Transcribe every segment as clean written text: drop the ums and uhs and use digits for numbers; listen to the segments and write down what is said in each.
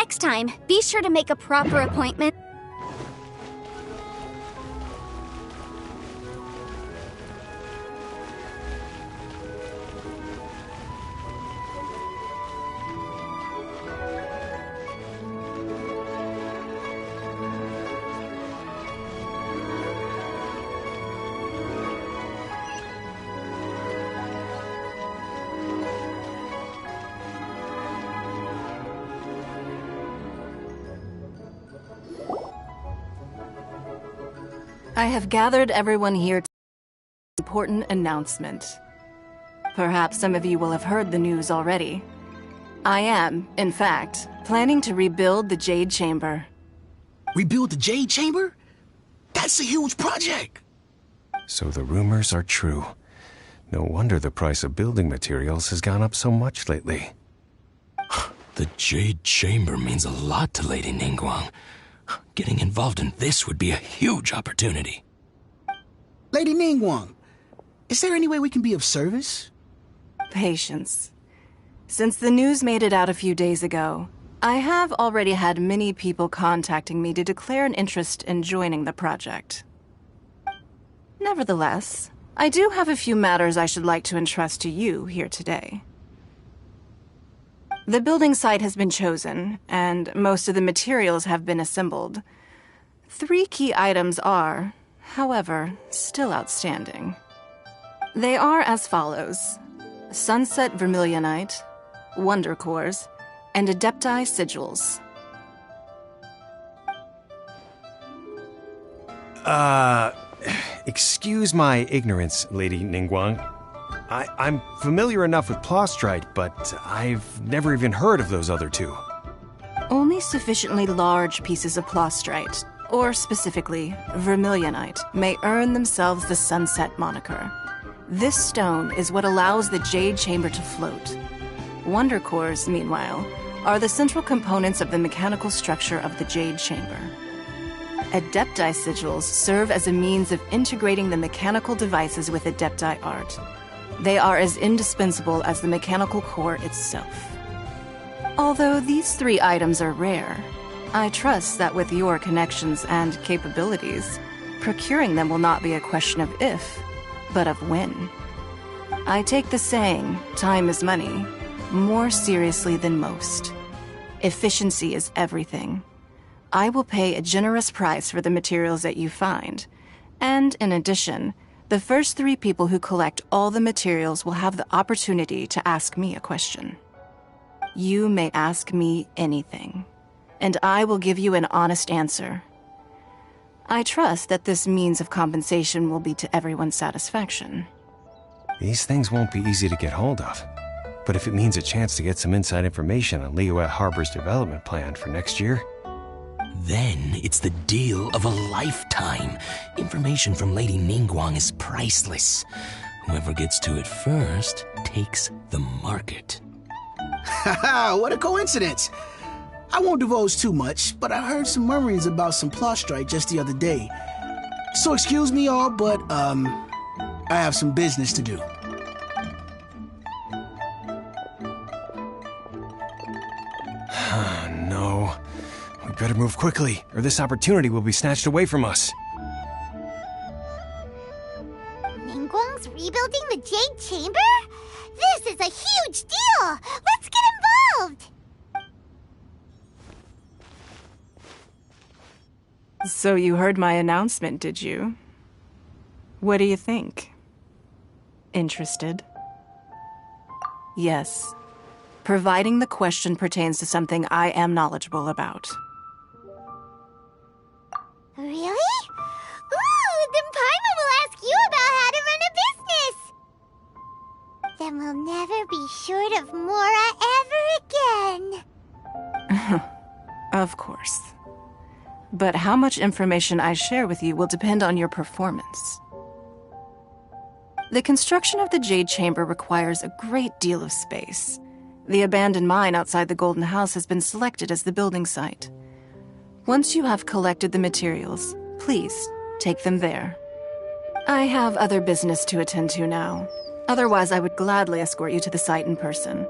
Next time, be sure to make a proper appointment. I have gathered everyone here to an important announcement. Perhaps some of you will have heard the news already. I am, in fact, planning to rebuild the Jade Chamber. Rebuild the Jade Chamber? That's a huge project! So the rumors are true. No wonder the price of building materials has gone up so much lately. The Jade Chamber means a lot to Lady Ningguang. Getting involved in this would be a huge opportunity. Lady Ningguang, is there any way we can be of service? Patience. Since the news made it out a few days ago, I have already had many people contacting me to declare an interest in joining the project. Nevertheless, I do have a few matters I should like to entrust to you here today. The building site has been chosen, and most of the materials have been assembled. 3 key items are, however, still outstanding. They are as follows: Sunset Vermilionite, Wonder Cores, and Adepti Sigils. Excuse my ignorance, Lady Ningguang. I'm familiar enough with Plostrite, but I've never even heard of those other 2. Only sufficiently large pieces of Plostrite, or specifically Vermilionite, may earn themselves the Sunset moniker. This stone is what allows the Jade Chamber to float. Wonder Cores, meanwhile, are the central components of the mechanical structure of the Jade Chamber. Adepti Sigils serve as a means of integrating the mechanical devices with Adepti art. They are as indispensable as the mechanical core itself. Although these 3 items are rare, I trust that with your connections and capabilities, procuring them will not be a question of if, but of when. I take the saying, time is money, more seriously than most. Efficiency is everything. I will pay a generous price for the materials that you find, and in addition, the first 3 people who collect all the materials will have the opportunity to ask me a question. You may ask me anything, and I will give you an honest answer. I trust that this means of compensation will be to everyone's satisfaction. These things won't be easy to get hold of. But if it means a chance to get some inside information on Liyue Harbor's development plan for next year... Then it's the deal of a lifetime. Information from Lady Ningguang is priceless. Whoever gets to it first takes the market. Haha, what a coincidence! I won't divulge too much, but I heard some murmurings about some Plostrite just the other day. So excuse me all, but, I have some business to do. No. We better move quickly, or this opportunity will be snatched away from us. Ningguang's rebuilding the Jade Chamber? This is a huge deal! Let's get involved! So you heard my announcement, did you? What do you think? Interested? Yes. Providing the question pertains to something I am knowledgeable about. Really? Ooh, then Paimon will ask you about how to run a business! Then we'll never be short of Mora ever again. Of course. But how much information I share with you will depend on your performance. The construction of the Jade Chamber requires a great deal of space. The abandoned mine outside the Golden House has been selected as the building site. Once you have collected the materials, please take them there. I have other business to attend to now. Otherwise, I would gladly escort you to the site in person.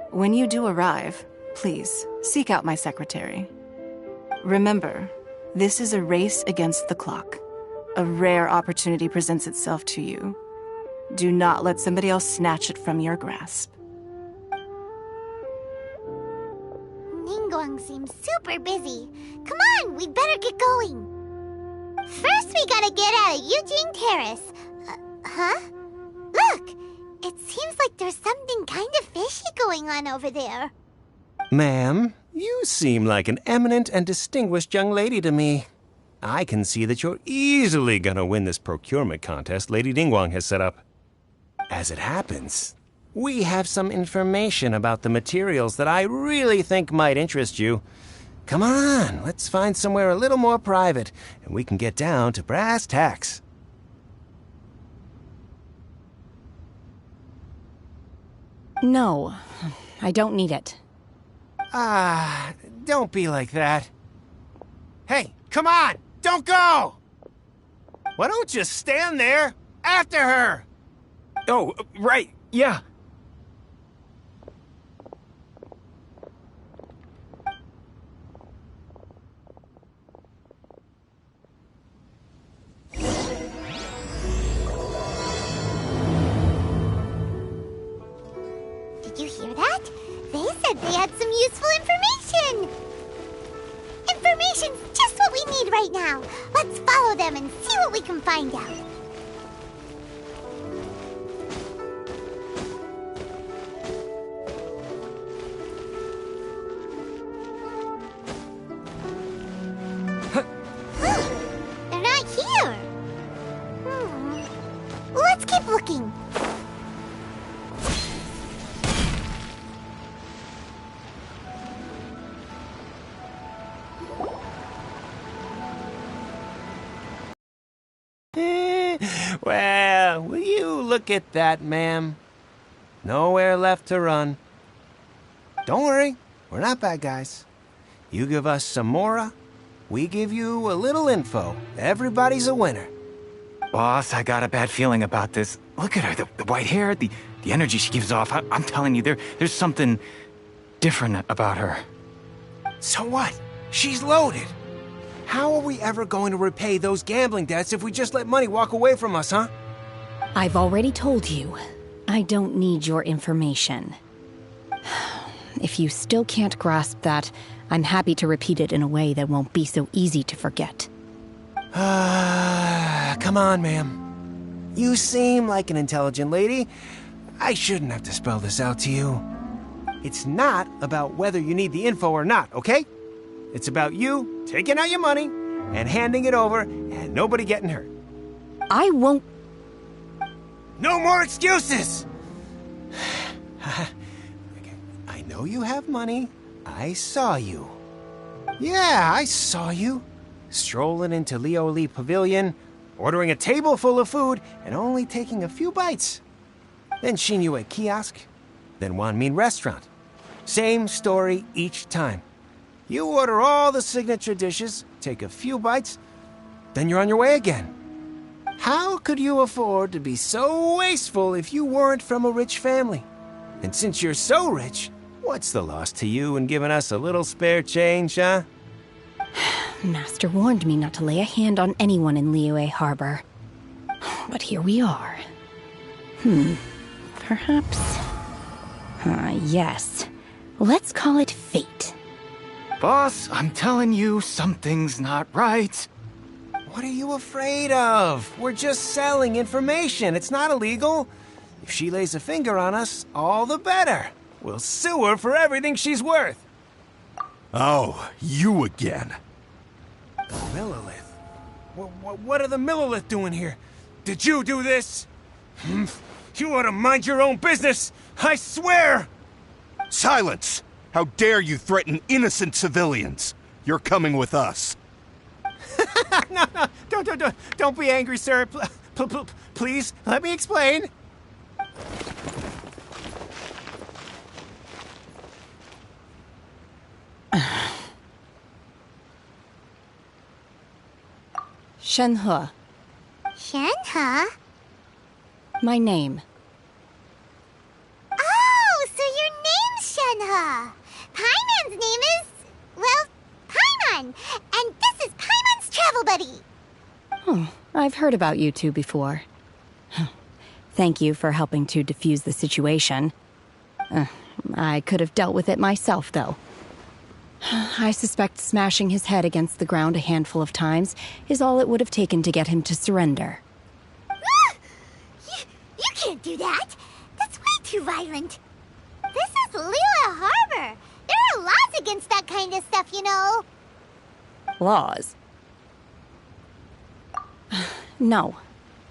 When you do arrive, Please, seek out my secretary. Remember, this is a race against the clock. A rare opportunity presents itself to you. Do not let somebody else snatch it from your grasp. Ningguang seems super busy. Come on, we'd better get going. First, we gotta get out of Eugene Terrace. Huh? Look! It seems like there's something kind of fishy going on over there. Ma'am, you seem like an eminent and distinguished young lady to me. I can see that you're easily gonna win this procurement contest Lady Ningguang has set up. As it happens, we have some information about the materials that I really think might interest you. Come on, let's find somewhere a little more private, and we can get down to brass tacks. No, I don't need it. Don't be like that. Hey, come on! Don't go! Why don't you stand there after her? Oh, right, yeah. Did you hear that? They said they had some useful information. Information's just what we need right now. Let's follow them and see what we can find out. They're not here. Let's keep looking. Well, will you look at that, ma'am? Nowhere left to run. Don't worry, we're not bad guys. You give us some mora, we give you a little info. Everybody's a winner. Boss, I got a bad feeling about this. Look at her, the white hair, the energy she gives off. I'm telling you, there's something different about her. So what? She's loaded. How are we ever going to repay those gambling debts if we just let money walk away from us, huh? I've already told you, I don't need your information. If you still can't grasp that, I'm happy to repeat it in a way that won't be so easy to forget. Come on, ma'am. You seem like an intelligent lady. I shouldn't have to spell this out to you. It's not about whether you need the info or not, okay? It's about you taking out your money and handing it over and nobody getting hurt. I won't... No more excuses! I know you have money. I saw you. Yeah, I saw you. Strolling into Leo Lee Pavilion, ordering a table full of food, and only taking a few bites. Then Shinyue Kiosk, then Wanmin Restaurant. Same story each time. You order all the signature dishes, take a few bites, then you're on your way again. How could you afford to be so wasteful if you weren't from a rich family? And since you're so rich, what's the loss to you in giving us a little spare change, huh? Master warned me not to lay a hand on anyone in Liyue Harbor. But here we are. Perhaps... yes. Let's call it fate. Boss, I'm telling you, something's not right. What are you afraid of? We're just selling information. It's not illegal. If she lays a finger on us, all the better. We'll sue her for everything she's worth. Oh, you again. The Millilith? What are the Millilith doing here? Did you do this? You ought to mind your own business, I swear! Silence! How dare you threaten innocent civilians? You're coming with us. No, don't be angry, sir. Please, let me explain. Shenhe. Shenhe? My name. Oh, so your name's Shenhe. Paimon's name is, well, Paimon. And this is Paimon's travel buddy. Oh, I've heard about you two before. Thank you for helping to defuse the situation. I could have dealt with it myself, though. I suspect smashing his head against the ground a handful of times is all it would have taken to get him to surrender. You can't do that. That's way too violent. This is Lila Harbor. There are laws against that kind of stuff, you know. Laws? No,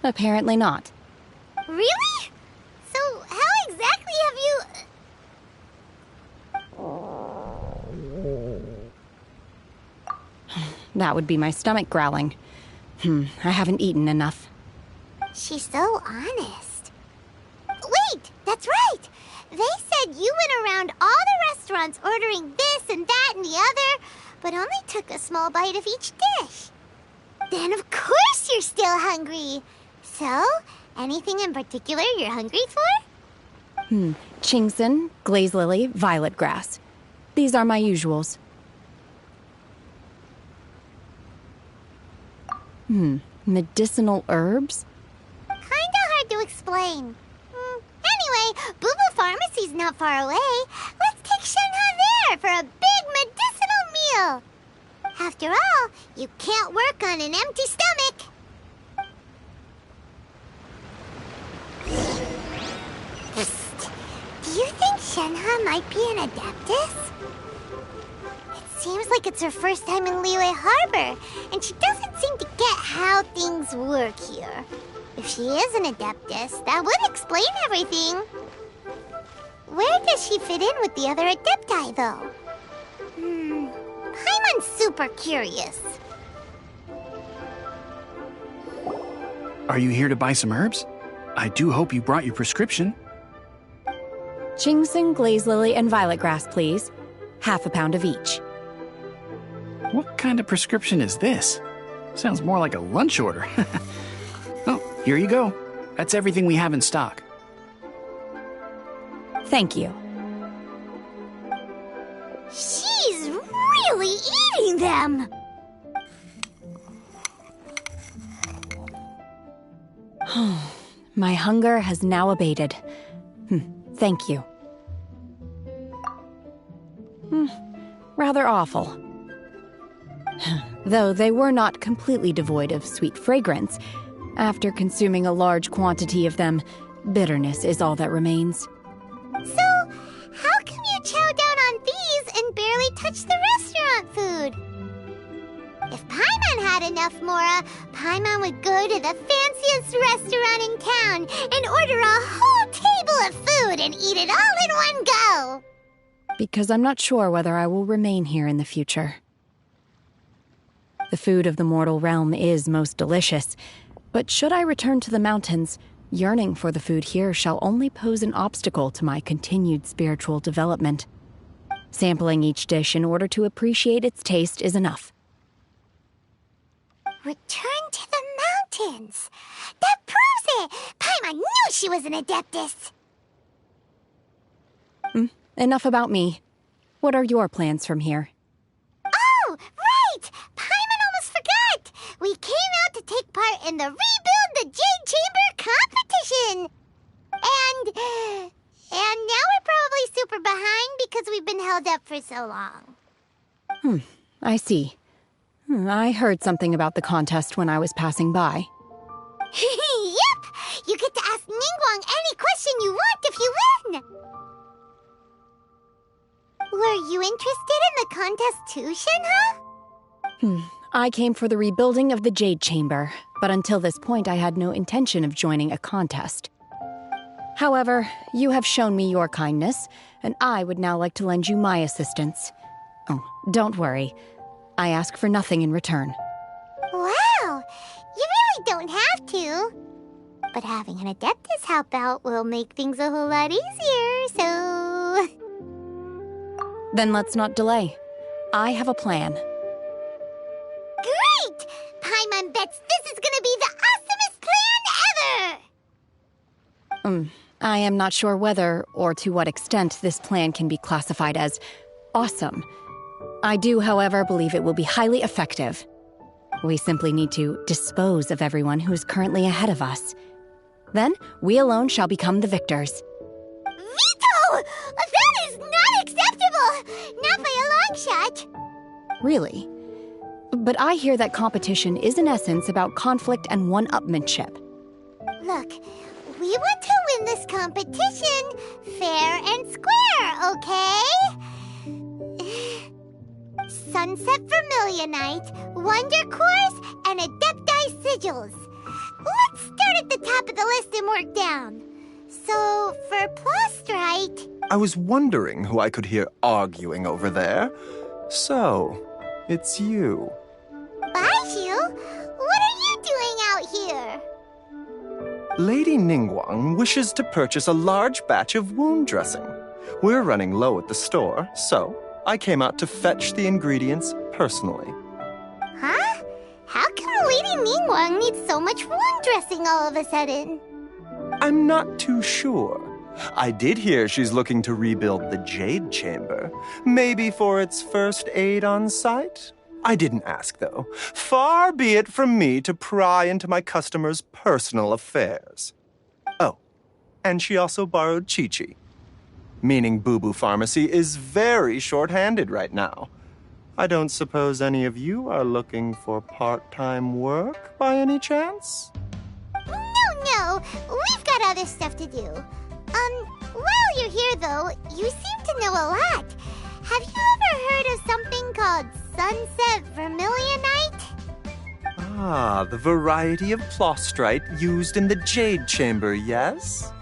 apparently not. Really? So how exactly have you... That would be my stomach growling. I haven't eaten enough. She's so honest. Wait, that's right. They said you went around all the restaurants ordering this and that and the other, but only took a small bite of each dish. Then of course you're still hungry. So, anything in particular you're hungry for? Chingson, glaze lily, violet grass. These are my usuals. Medicinal herbs? Kinda hard to explain. Anyway, Boo Pharmacy's not far away. Let's take Shenhe there for a big medicinal meal. After all, you can't work on an empty stomach. Psst. Do you think Shenhe might be an Adeptus? It seems like it's her first time in Liyue Harbor, and she doesn't seem to get how things work here. If she is an Adeptus, that would explain everything. Where does she fit in with the other Adepti, though? Paimon's super curious. Are you here to buy some herbs? I do hope you brought your prescription. Chingson, glaze lily, and violet grass, please. Half a pound of each. What kind of prescription is this? Sounds more like a lunch order. Oh, here you go. That's everything we have in stock. Thank you. She's really eating them! My hunger has now abated. Thank you. Rather awful. Though they were not completely devoid of sweet fragrance, after consuming a large quantity of them, bitterness is all that remains. So, how come you chow down on these and barely touch the restaurant food? If Paimon had enough Mora, Paimon would go to the fanciest restaurant in town and order a whole table of food and eat it all in one go. Because I'm not sure whether I will remain here in the future. The food of the mortal realm is most delicious, but should I return to the mountains, yearning for the food here shall only pose an obstacle to my continued spiritual development. Sampling each dish in order to appreciate its taste is enough. Return to the mountains! That proves it! Paimon knew she was an Adeptus! Enough about me. What are your plans from here? Oh, right! Paimon almost forgot! We came out to take part in the Rebuild the Jade Chamber competition! And now we're probably super behind because we've been held up for so long. I see. I heard something about the contest when I was passing by. Yep! You get to ask Ningguang any question you want if you win! Were you interested in the contest too, Shenhe? I came for the rebuilding of the Jade Chamber, but until this point I had no intention of joining a contest. However, you have shown me your kindness, and I would now like to lend you my assistance. Oh, don't worry. I ask for nothing in return. Wow! You really don't have to. But having an Adeptus help out will make things a whole lot easier, so... Then let's not delay. I have a plan. Great! Paimon bets this is gonna be the awesomest plan ever! I am not sure whether or to what extent this plan can be classified as awesome. I do, however, believe it will be highly effective. We simply need to dispose of everyone who is currently ahead of us. Then, we alone shall become the victors. Veto! That is not acceptable! Not by a long shot! Really? But I hear that competition is in essence about conflict and one-upmanship. Look, we want to win this competition fair and square, okay? Sunset Vermilionite, Wonder Cores, and Adepti Sigils. Let's start at the top of the list and work down. So, for Plostrite... I was wondering who I could hear arguing over there. So, it's you. Baiju? What are you doing out here? Lady Ningguang wishes to purchase a large batch of wound dressing. We're running low at the store, so I came out to fetch the ingredients personally. Huh? How come Lady Ningguang needs so much wound dressing all of a sudden? I'm not too sure. I did hear she's looking to rebuild the Jade Chamber. Maybe for its first aid on site? I didn't ask, though. Far be it from me to pry into my customers' personal affairs. Oh, and she also borrowed Chi-Chi. Meaning Boo Boo Pharmacy is very short-handed right now. I don't suppose any of you are looking for part-time work by any chance? No, we've got other stuff to do. While you're here though, you seem to know a lot. Have you ever heard of something called Sunset Vermilionite? Ah, the variety of Plostrite used in the Jade Chamber, yes?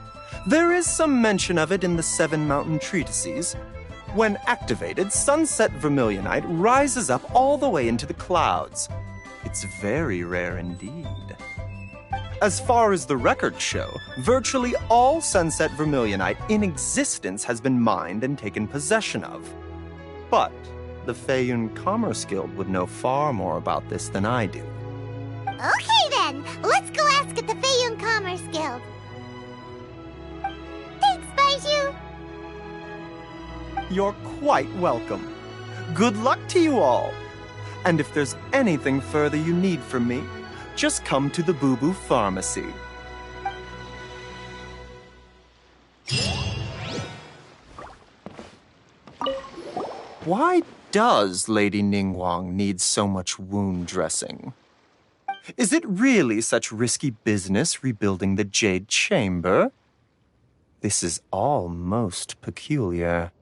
There is some mention of it in the Seven Mountain Treatises. When activated, Sunset Vermilionite rises up all the way into the clouds. It's very rare indeed. As far as the records show, virtually all Sunset Vermilionite in existence has been mined and taken possession of. But the Feiyun Commerce Guild would know far more about this than I do. Okay then, let's go ask at the Feiyun Commerce Guild. Thanks, Baiju. You're quite welcome. Good luck to you all. And if there's anything further you need from me, just come to the Boo Boo Pharmacy. Why does Lady Ningguang need so much wound dressing? Is it really such risky business rebuilding the Jade Chamber? This is all most peculiar.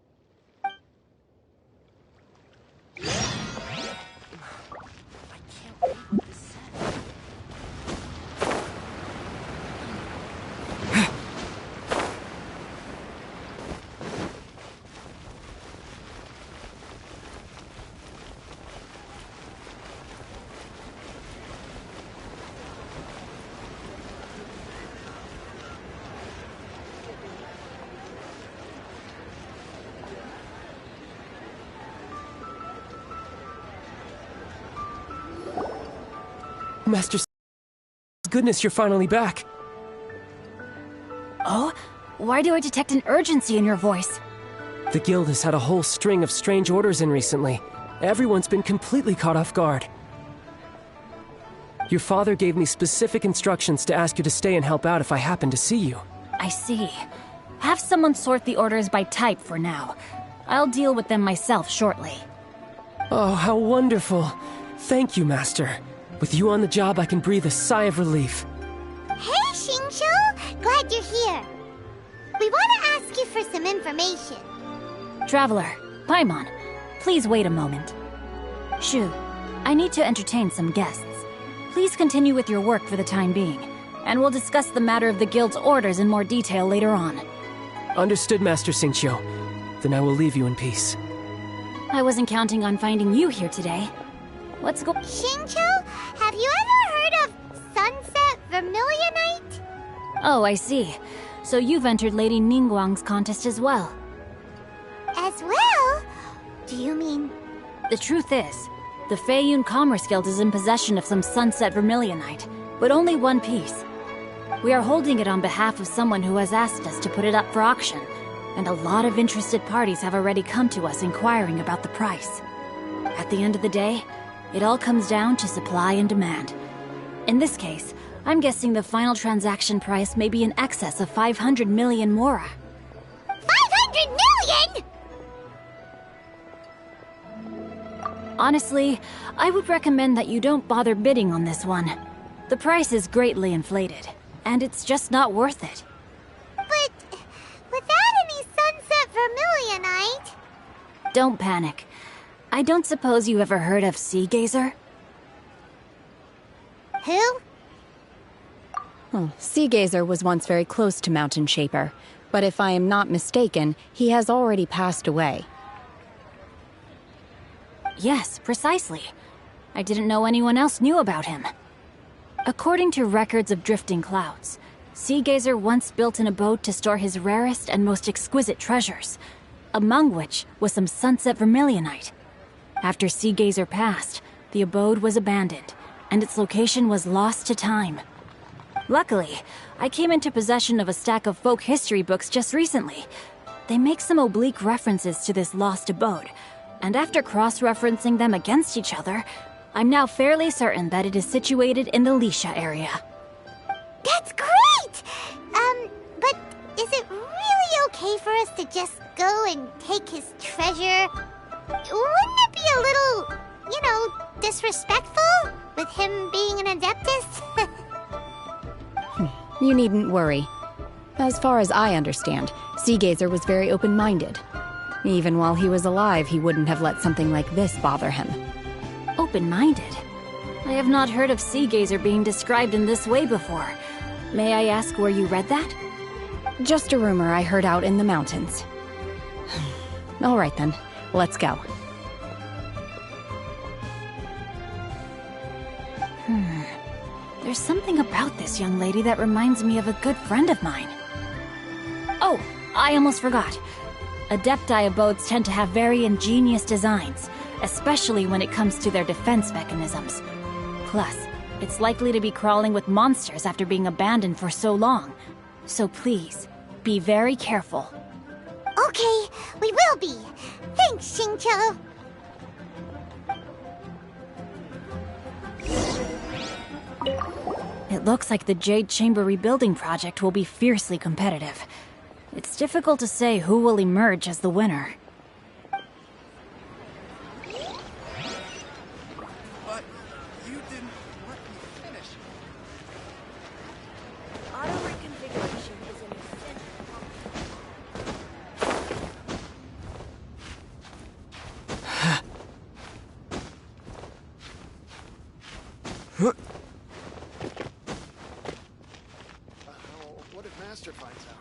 Master, goodness, you're finally back. Oh? Why do I detect an urgency in your voice? The guild has had a whole string of strange orders in recently. Everyone's been completely caught off guard. Your father gave me specific instructions to ask you to stay and help out if I happen to see you. I see. Have someone sort the orders by type for now. I'll deal with them myself shortly. Oh, how wonderful. Thank you, Master. With you on the job, I can breathe a sigh of relief. Hey, Xingqiu! Glad you're here. We want to ask you for some information. Traveler, Paimon, please wait a moment. Shu, I need to entertain some guests. Please continue with your work for the time being, and we'll discuss the matter of the guild's orders in more detail later on. Understood, Master Xingqiu. Then I will leave you in peace. I wasn't counting on finding you here today. Let's go. Xingqiu, have you ever heard of Sunset Vermilionite? Oh, I see. So you've entered Lady Ningguang's contest as well. As well? Do you mean... The truth is, the Feiyun Commerce Guild is in possession of some Sunset Vermilionite, but only one piece. We are holding it on behalf of someone who has asked us to put it up for auction. and a lot of interested parties have already come to us inquiring about the price. At the end of the day, it all comes down to supply and demand. In this case, I'm guessing the final transaction price may be in excess of 500 million mora. 500 million?! Honestly, I would recommend that you don't bother bidding on this one. The price is greatly inflated, and it's just not worth it. But without any sunset vermilionite... Don't panic. I don't suppose you ever heard of Sea Gazer? Who? Sea Gazer was once very close to Mountain Shaper, but if I am not mistaken, he has already passed away. Yes, precisely. I didn't know anyone else knew about him. According to records of drifting clouds, Sea Gazer once built an abode to store his rarest and most exquisite treasures, among which was some sunset vermilionite. After Sea Gazer passed, the abode was abandoned, and its location was lost to time. Luckily, I came into possession of a stack of folk history books just recently. They make some oblique references to this lost abode, and after cross-referencing them against each other, I'm now fairly certain that it is situated in the Lisha area. That's great! But is it really okay for us to just go and take his treasure? Wouldn't it be a little, disrespectful with him being an Adeptus? You needn't worry. As far as I understand, Sea Gazer was very open-minded. Even while he was alive, he wouldn't have let something like this bother him. Open-minded? I have not heard of Sea Gazer being described in this way before. May I ask where you read that? Just a rumor I heard out in the mountains. All right then, let's go. There's something about this young lady that reminds me of a good friend of mine. Oh, I almost forgot. Adepti abodes tend to have very ingenious designs, especially when it comes to their defense mechanisms. Plus, it's likely to be crawling with monsters after being abandoned for so long. So please, be very careful. Okay, we will be. Thanks, Xingqiu. It looks like the Jade Chamber rebuilding project will be fiercely competitive. It's difficult to say who will emerge as the winner. But you didn't let me finish. Auto reconfiguration is an essential What if Master finds out?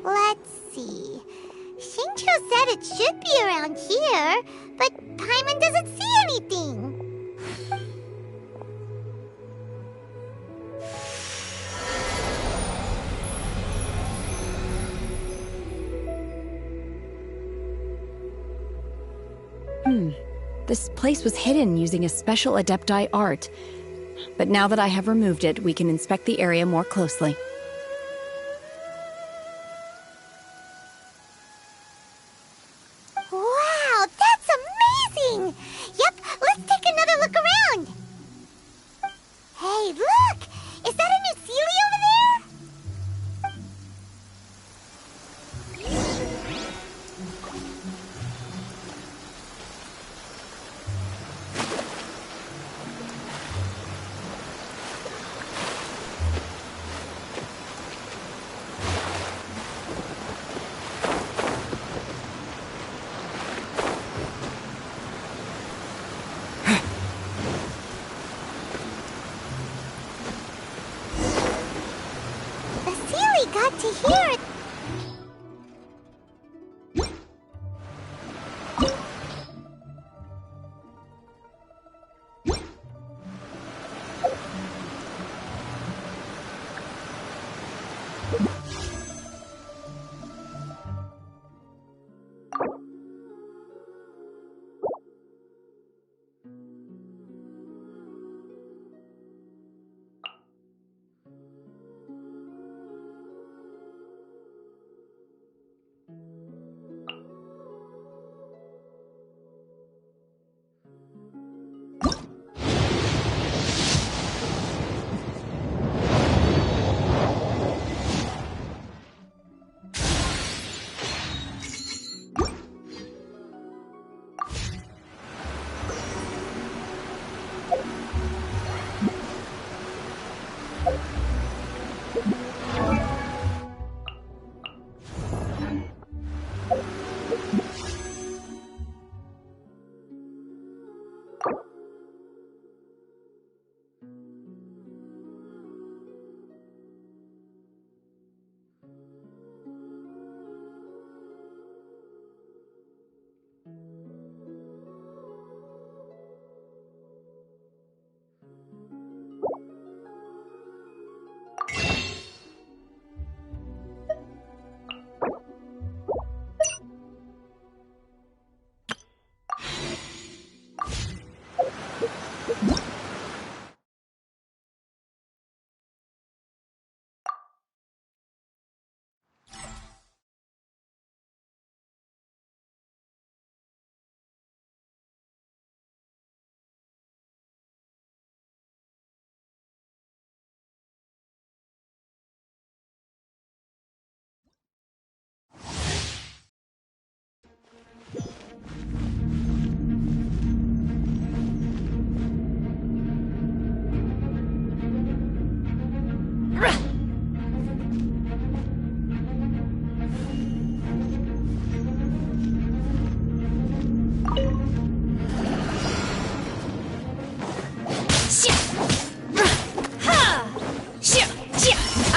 Let's see. Xingqiu said it should be around here, but Paimon doesn't see anything. This place was hidden using a special Adepti art. But now that I have removed it, we can inspect the area more closely. Wow, that's amazing! Yep, let's take another look around. Hey, look! Is that a new Sealy over there? to hear.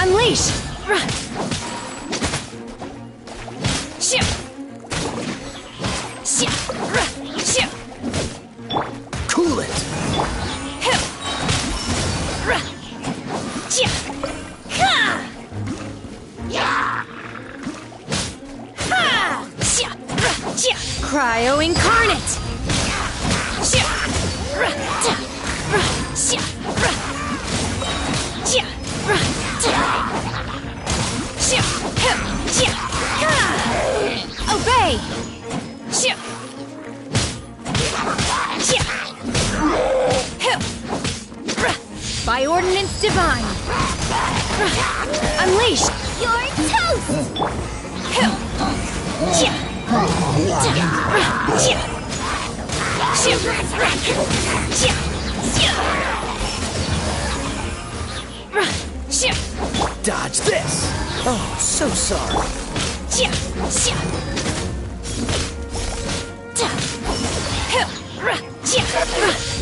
Unleash! Cool it! Cryo Incarnate! Obey! By Ordinance Divine! Unleash! You're toast! Dodge this! Oh, so sorry.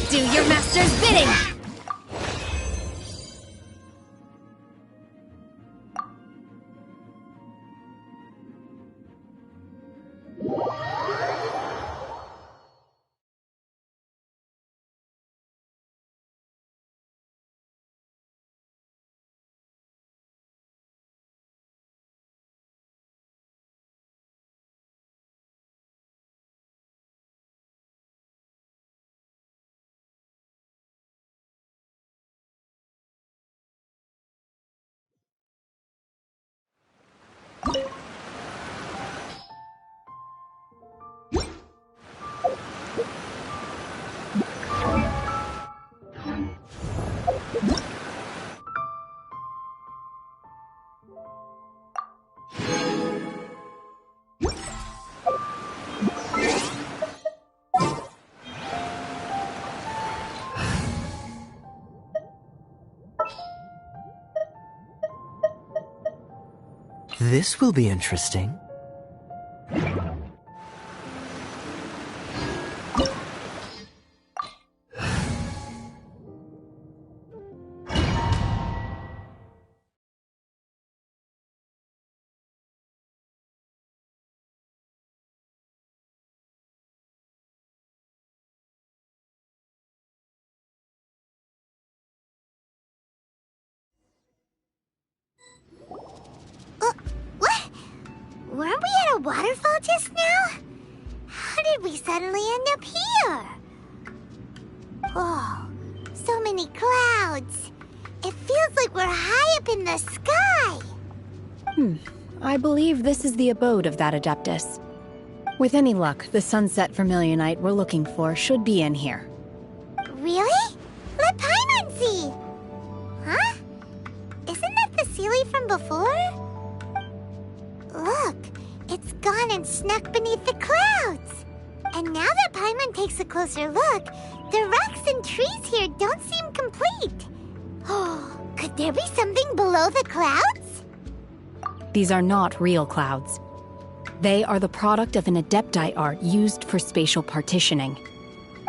Do your master's bidding! This will be interesting. Weren't we at a waterfall just now? How did we suddenly end up here? Oh, so many clouds. It feels like we're high up in the sky. I believe this is the abode of that Adeptus. With any luck, the sunset vermilionite we're looking for should be in here. Really? Let Paimon see! Huh? Isn't that the Sealy from before? Look, it's gone and snuck beneath the clouds. And now that Paimon takes a closer look, the rocks and trees here don't seem complete. Oh, could there be something below the clouds? These are not real clouds. They are the product of an Adepti art used for spatial partitioning.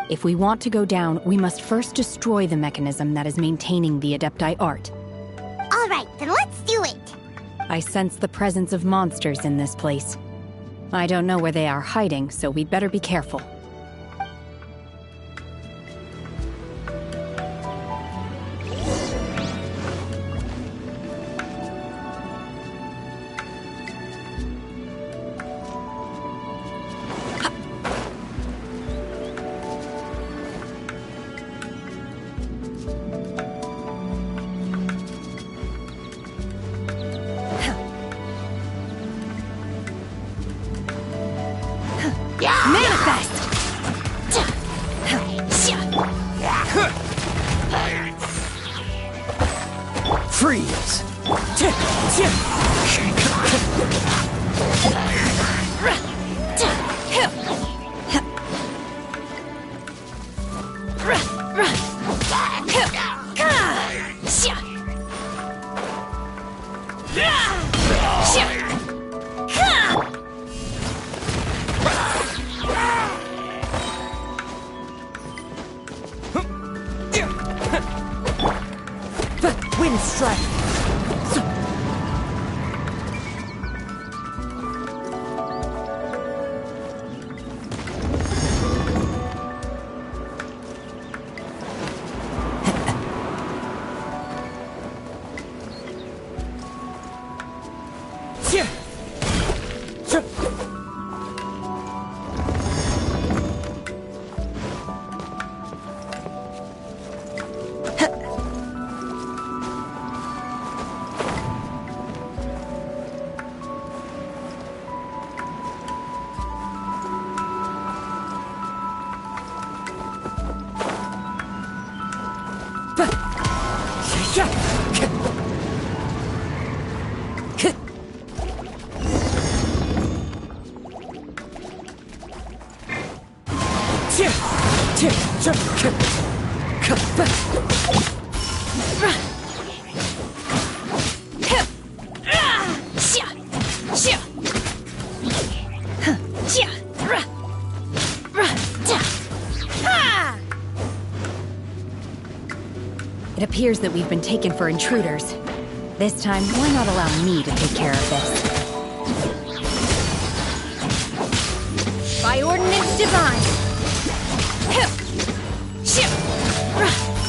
If we want to go down, we must first destroy the mechanism that is maintaining the Adepti art. All right, then let's do it. I sense the presence of monsters in this place. I don't know where they are hiding, so we'd better be careful. Freeze! Wind strike! It appears that we've been taken for intruders. This time, why not allow me to take care of this? By ordinance divine!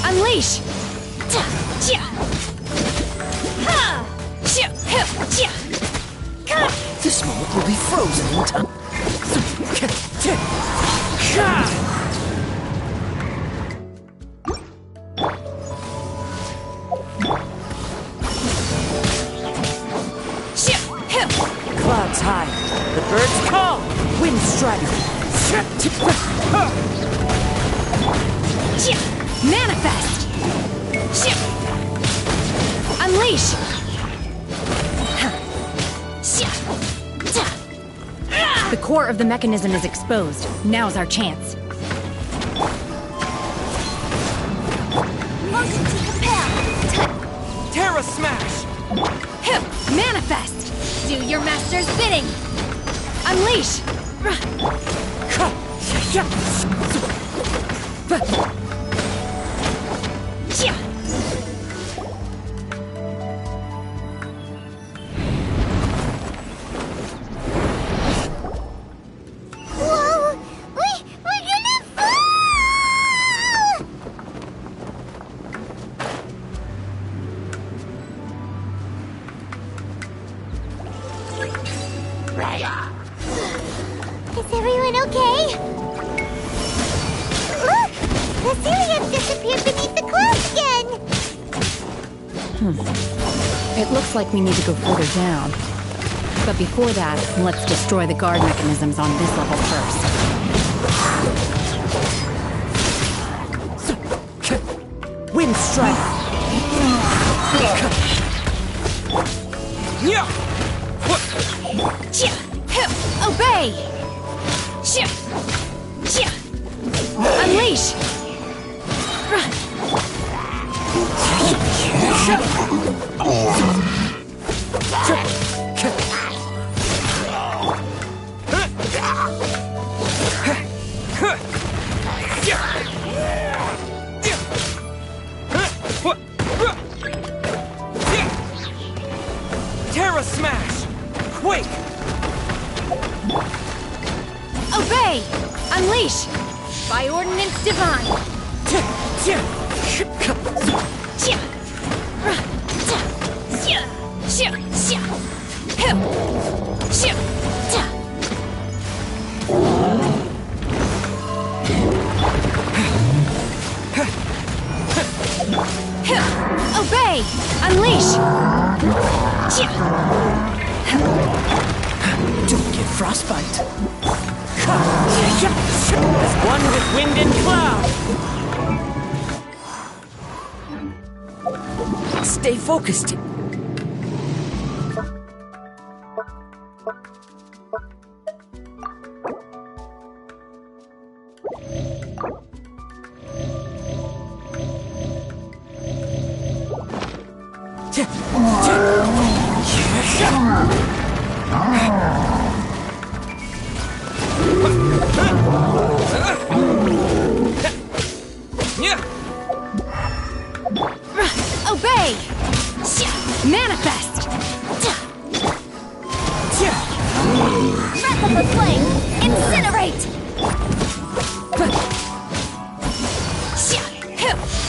Unleash! This moment will be frozen in time. Clouds high. The birds call. Wind strike. Manifest! Unleash! The core of the mechanism is exposed. Now's our chance. Motion to compel. Terra Smash! Manifest! Do your master's bidding! Unleash! Whoa! We're gonna fall! Is everyone okay? Look! The ceiling disappeared beneath the clouds again! It looks like we need to go further down. But before that, let's destroy the guard mechanisms on this level first. Wind strike! Obey! Unleash! Terra smash! Quake! Obey! Unleash! By ordinance divine! Obey! Unleash! Don't get frostbite. As one with wind and cloud. Stay focused. Obey! Manifest! Breath of the flame! Incinerate!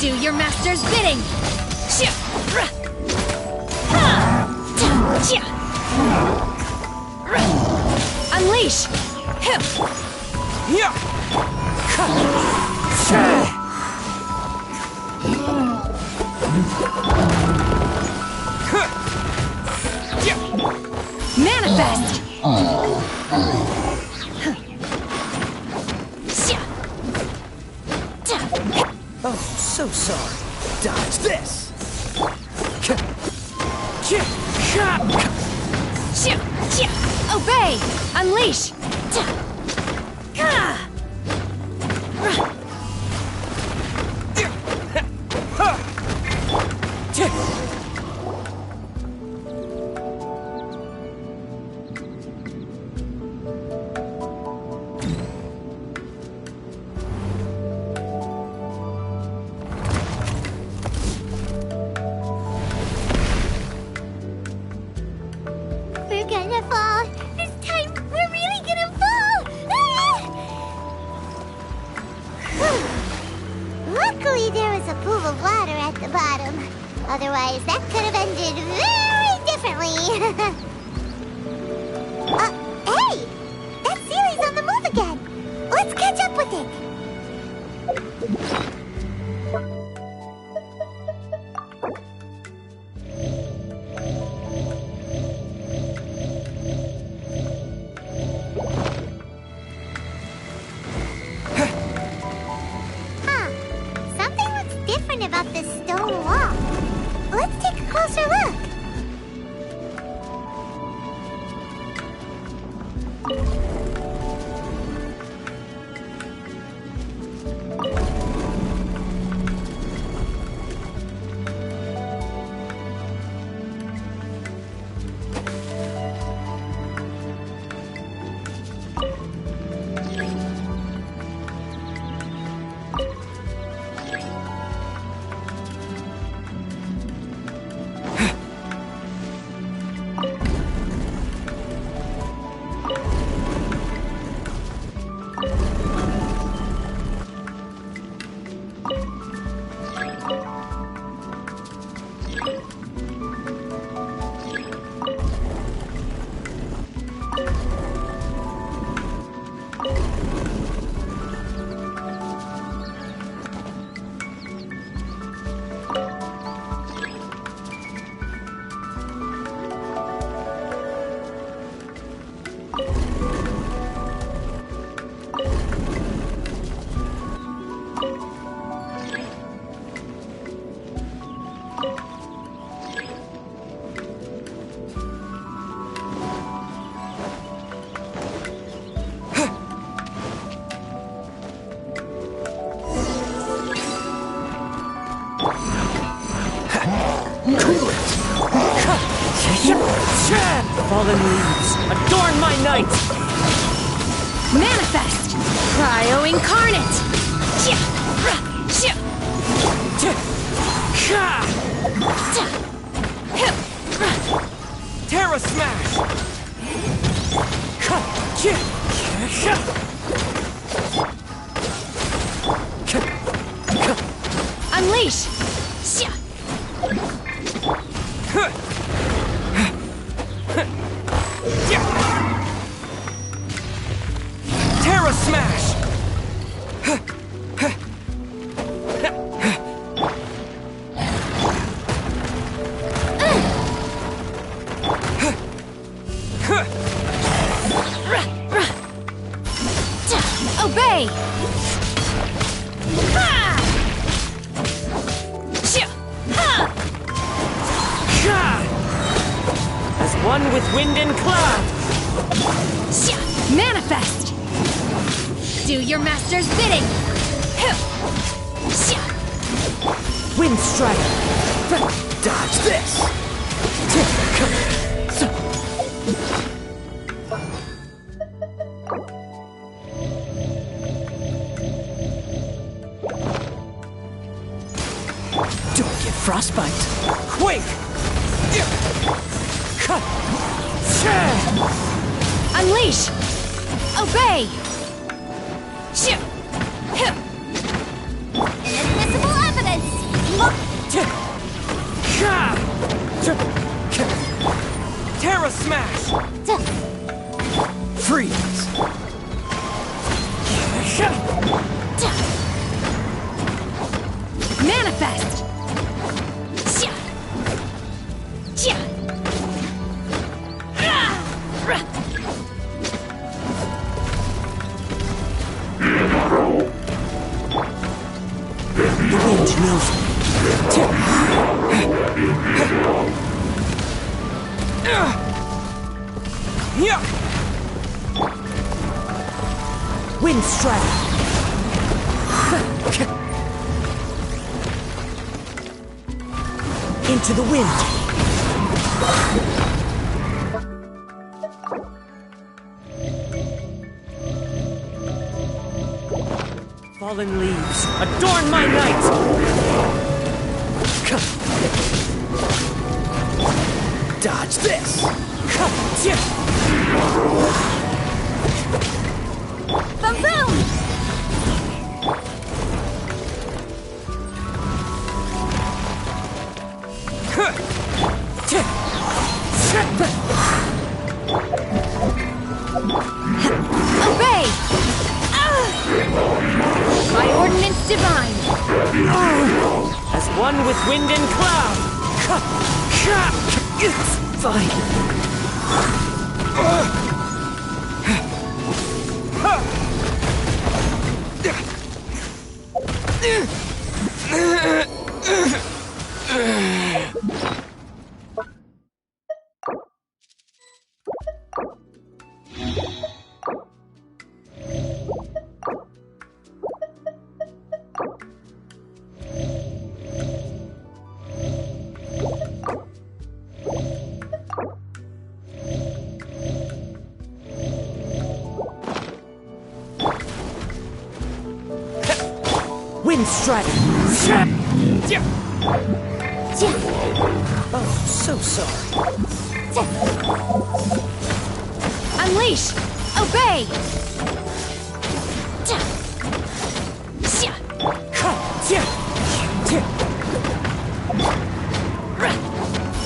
Do your master's bidding! Unleash! Manifest! Oh, so sorry. Dodge this! Obey! Unleash! We're gonna fall! This time, we're really gonna fall! Luckily, there was a pool of water at the bottom. Otherwise, that could have ended very differently. Hey! That Sealy's on the move again! Let's catch up with it! Something looks different about this stone wall. Let's take a closer look. Cool it! Fallen leaves, adorn my night! Manifest! Cryo incarnate! Terra smash! Unleash! Terra smash! Obey! As one with wind and cloud! Manifest! Do your master's bidding! Wind strike! Dodge this! Don't get frostbite! Quake! Unleash! Obey! Inadmissible evidence! Terra smash! Freeze! Manifest! The wind knows me. Wind strike. Into the wind. Fallen leaves, adorn my night! Dodge this! Boom boom! Obey! My ordinance divine! As one with wind and cloud! It's fine! Wind strike! Oh, so sorry. Unleash! Obey!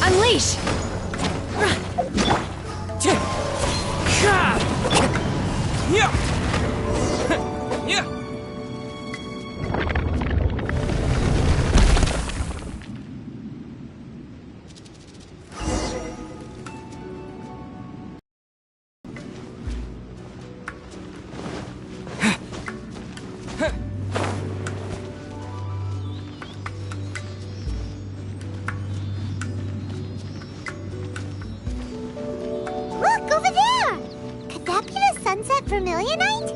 Unleash! Look, over there! Could that be the Sunset Vermilionite?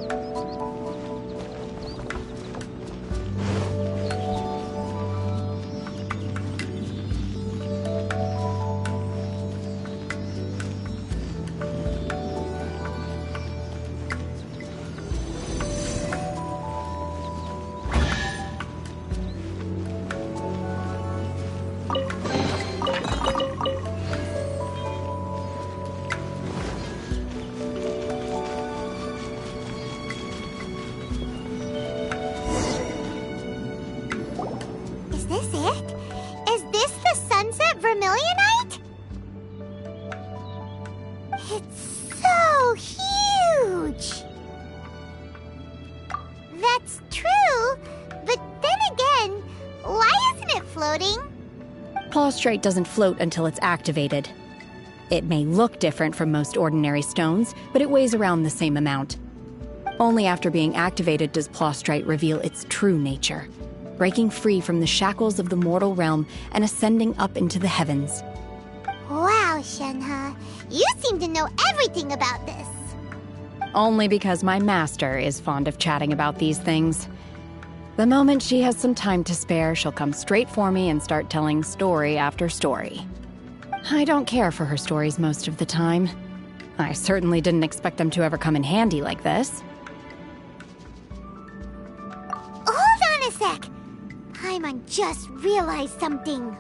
vermilionite? It's so huge! That's true, but then again, why isn't it floating? Plaustrite doesn't float until it's activated. It may look different from most ordinary stones, but it weighs around the same amount. Only after being activated does Plaustrite reveal its true nature, breaking free from the shackles of the mortal realm and ascending up into the heavens. Wow, Shenhe, you seem to know everything about this. Only because my master is fond of chatting about these things. The moment she has some time to spare, she'll come straight for me and start telling story after story. I don't care for her stories most of the time. I certainly didn't expect them to ever come in handy like this. Hold on a sec! Paimon just realized something.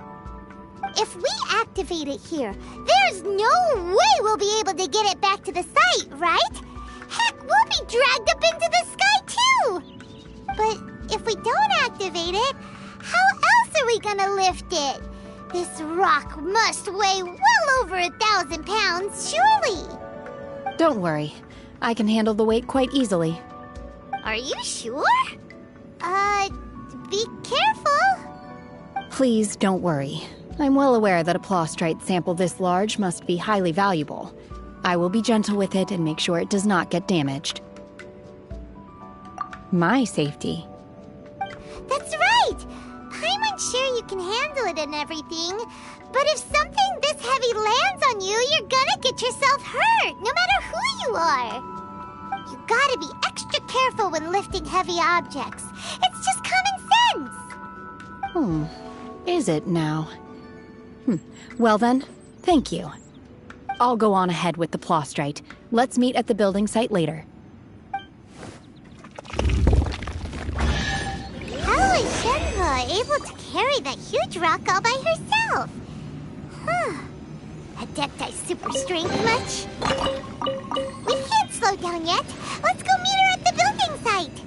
If we activate it here, there's no way we'll be able to get it back to the site, right? Heck, we'll be dragged up into the sky too! But if we don't activate it, how else are we gonna lift it? This rock must weigh well over 1,000 pounds, surely! Don't worry. I can handle the weight quite easily. Are you sure? Be careful! Please don't worry. I'm well aware that a plaustrite sample this large must be highly valuable. I will be gentle with it and make sure it does not get damaged. My safety. That's right! Paimon's sure you can handle it and everything, but if something this heavy lands on you, you're gonna get yourself hurt, no matter who you are. You gotta be extra careful when lifting heavy objects. It's just common sense! Is it now? Well then, thank you. I'll go on ahead with the plaustrite. Let's meet at the building site later. How is Shenhe able to carry that huge rock all by herself? Adepti super strength much? We can't slow down yet. Let's go meet her at the building site.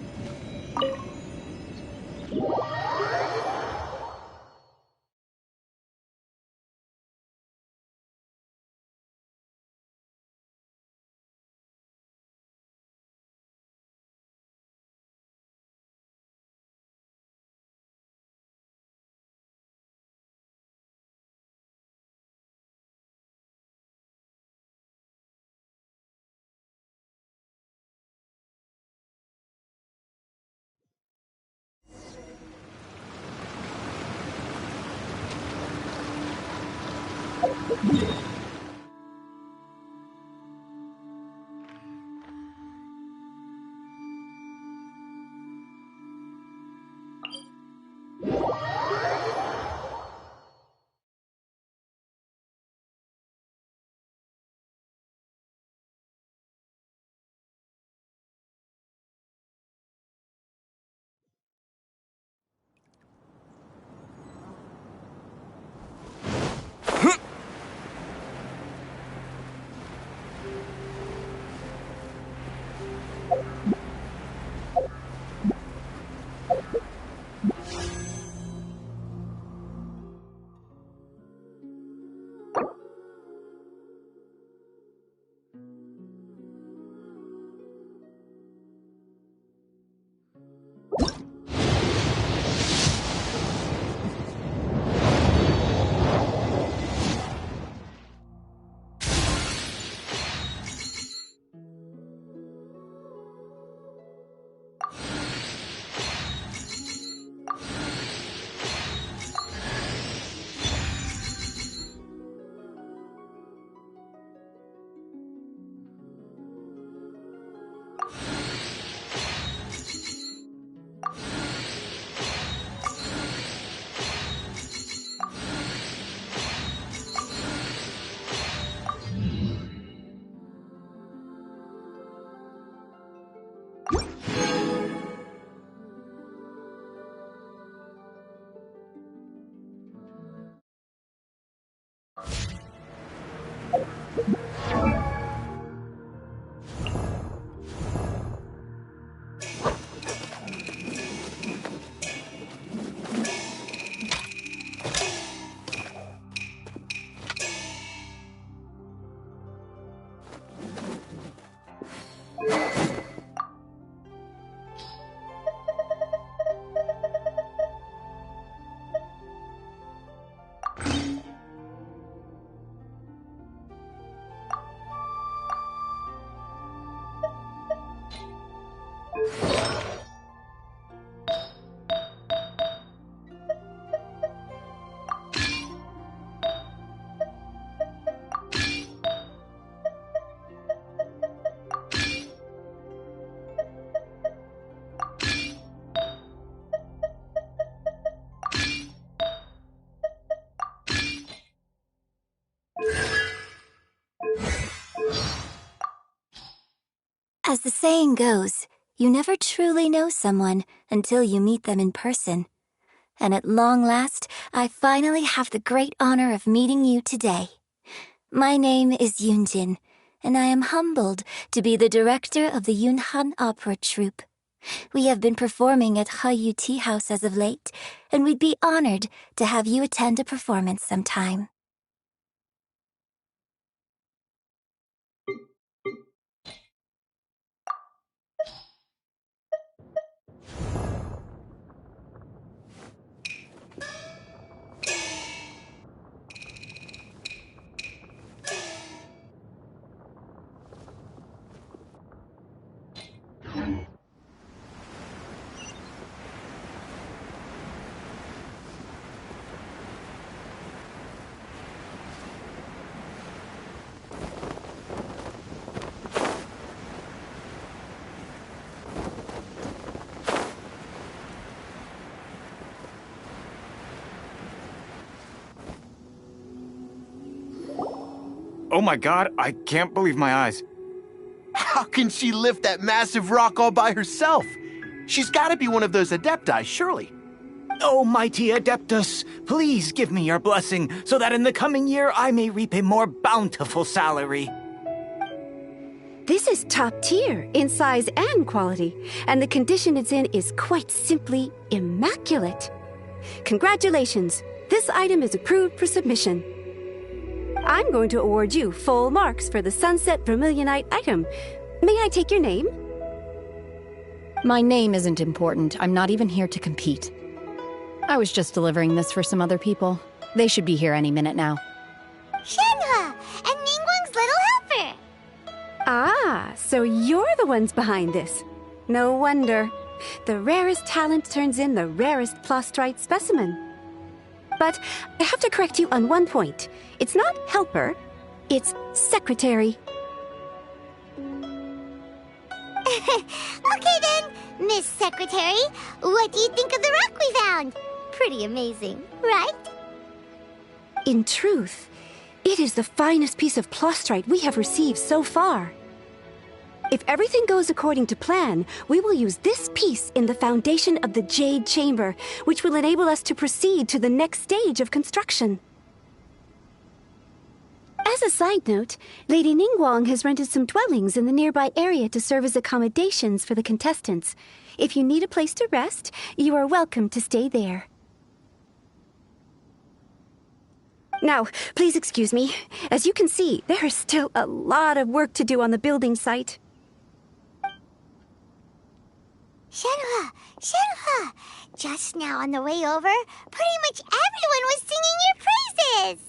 As the saying goes, you never truly know someone until you meet them in person. And at long last, I finally have the great honor of meeting you today. My name is Yunjin, and I am humbled to be the director of the Yunhan Opera Troupe. We have been performing at Hayu Tea House as of late, and we'd be honored to have you attend a performance sometime. Oh my god, I can't believe my eyes. How can she lift that massive rock all by herself? She's gotta be one of those Adepti, surely. Oh, mighty Adeptus, please give me your blessing so that in the coming year I may reap a more bountiful salary. This is top tier in size and quality, and the condition it's in is quite simply immaculate. Congratulations, this item is approved for submission. I'm going to award you full marks for the Sunset Vermilionite item. May I take your name? My name isn't important. I'm not even here to compete. I was just delivering this for some other people. They should be here any minute now. Shenhua and Ningguang's little helper! Ah, so you're the ones behind this. No wonder. The rarest talent turns in the rarest Plostrite specimen. But I have to correct you on one point. It's not helper, it's secretary. Okay then, Miss Secretary, what do you think of the rock we found? Pretty amazing, right? In truth, it is the finest piece of Plostrite we have received so far. If everything goes according to plan, we will use this piece in the foundation of the Jade Chamber, which will enable us to proceed to the next stage of construction. As a side note, Lady Ningguang has rented some dwellings in the nearby area to serve as accommodations for the contestants. If you need a place to rest, you are welcome to stay there. Now, please excuse me. As you can see, there is still a lot of work to do on the building site. Shenhua! Just now on the way over, pretty much everyone was singing your praises!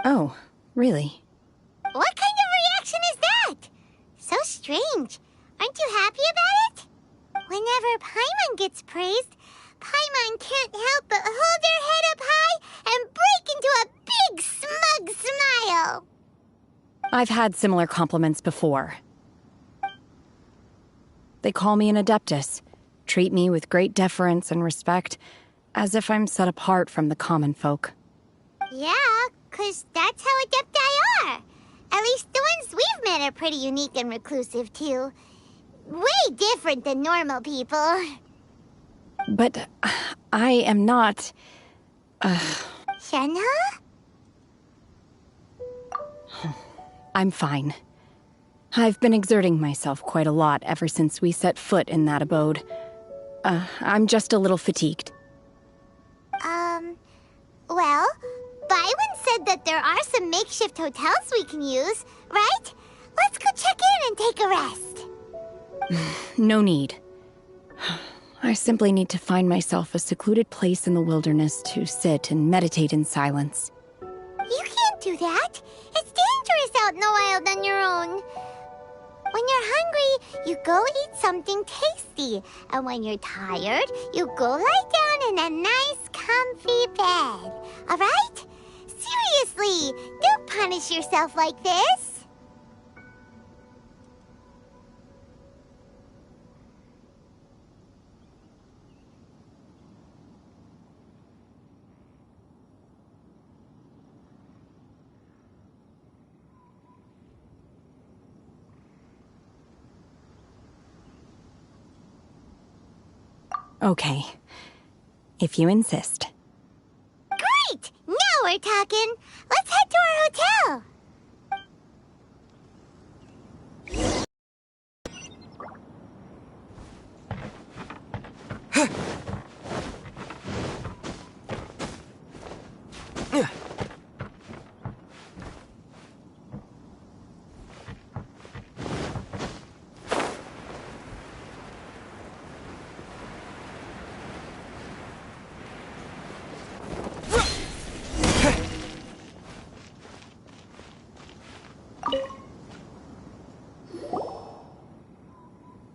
Oh, really? What kind of reaction is that? So strange. Aren't you happy about it? Whenever Paimon gets praised, Paimon can't help but hold her head up high and break into a big smug smile. I've had similar compliments before. They call me an Adeptus, treat me with great deference and respect, as if I'm set apart from the common folk. Yeah, 'cause that's how Adepti are. At least the ones we've met are pretty unique and reclusive, too. Way different than normal people. But I am not... Shenhua? I'm fine. I've been exerting myself quite a lot ever since we set foot in that abode. I'm just a little fatigued. Well, Byron said that there are some makeshift hotels we can use, right? Let's go check in and take a rest. No need. I simply need to find myself a secluded place in the wilderness to sit and meditate in silence. You can't do that. It's dangerous out in the wild on your own. When you're hungry, you go eat something tasty. And when you're tired, you go lie down in a nice, comfy bed. All right? Seriously, don't punish yourself like this. Okay, if you insist. Great! Now we're talking. Let's head to our hotel.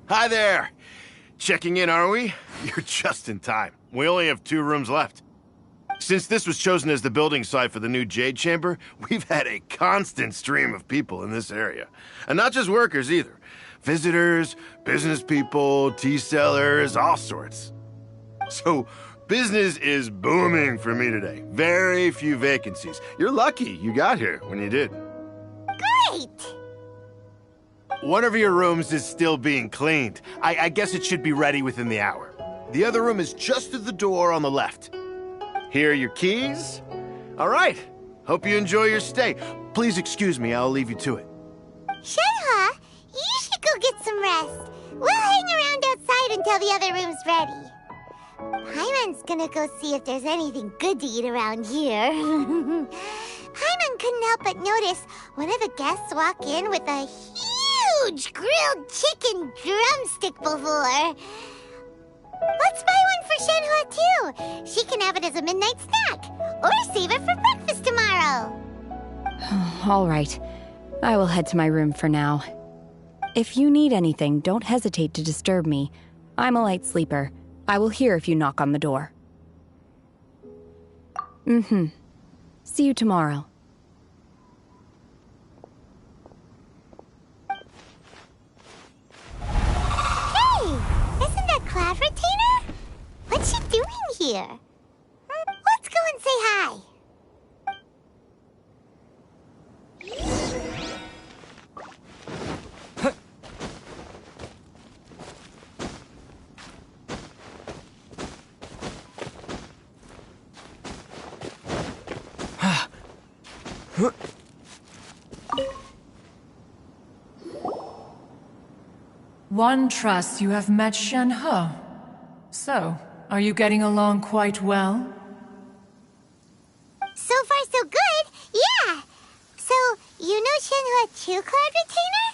Hi there! Checking in, are we? You're just in time. We only have 2 rooms left. Since this was chosen as the building site for the new Jade Chamber, we've had a constant stream of people in this area. And not just workers either. Visitors, business people, tea sellers, all sorts. So, business is booming for me today. Very few vacancies. You're lucky you got here when you did. Great! One of your rooms is still being cleaned. I guess it should be ready within the hour. The other room is just through the door on the left. Here are your keys. All right. Hope you enjoy your stay. Please excuse me, I'll leave you to it. Shenhe, you should go get some rest. We'll hang around outside until the other room's ready. Paimon's gonna go see if there's anything good to eat around here. Paimon couldn't help but notice one of the guests walk in with a huge grilled chicken drumstick before. Let's buy one for Shenhe too. She can have it as a midnight snack, or save it for breakfast tomorrow. All right, I will head to my room for now. If you need anything, don't hesitate to disturb me. I'm a light sleeper. I will hear if you knock on the door. See you tomorrow. Cloud Retainer? What's she doing here? Let's go and say hi. One trusts you have met Shenhe. So, are you getting along quite well? So far, so good. Yeah. So, you know Shenhe too, Cloud Retainer?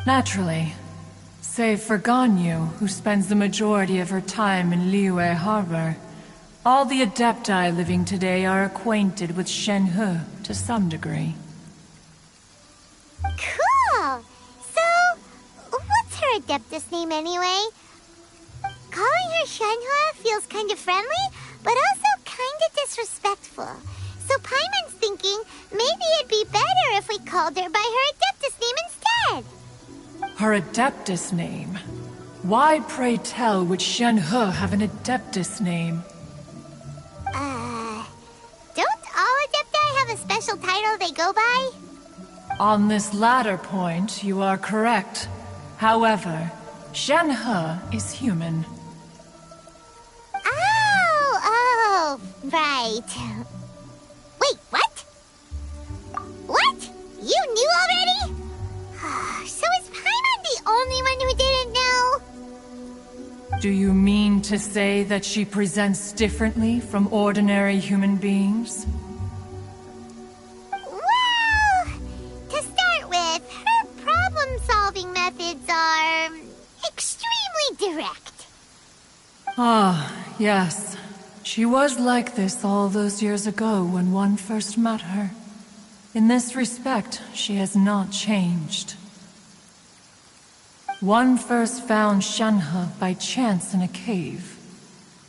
Naturally. Save for Ganyu, who spends the majority of her time in Liyue Harbor. All the Adepti living today are acquainted with Shenhe to some degree. Cool! So, what's her Adeptus name anyway? Calling her Shenhe feels kind of friendly, but also kind of disrespectful. So Paimon's thinking maybe it'd be better if we called her by her Adeptus name instead. Her Adeptus name? Why, pray tell, would Shenhe have an Adeptus name? Don't all Adepti have a special title they go by? On this latter point, you are correct. However, Shenhe is human. Oh, right. Wait, what? What? You knew already? So is Paimon the only one who didn't know? Do you mean mean to say that she presents differently from ordinary human beings? Well, to start with, her problem-solving methods are extremely direct. Ah, yes. She was like this all those years ago when one first met her. In this respect, she has not changed. One first found Shenhe by chance in a cave.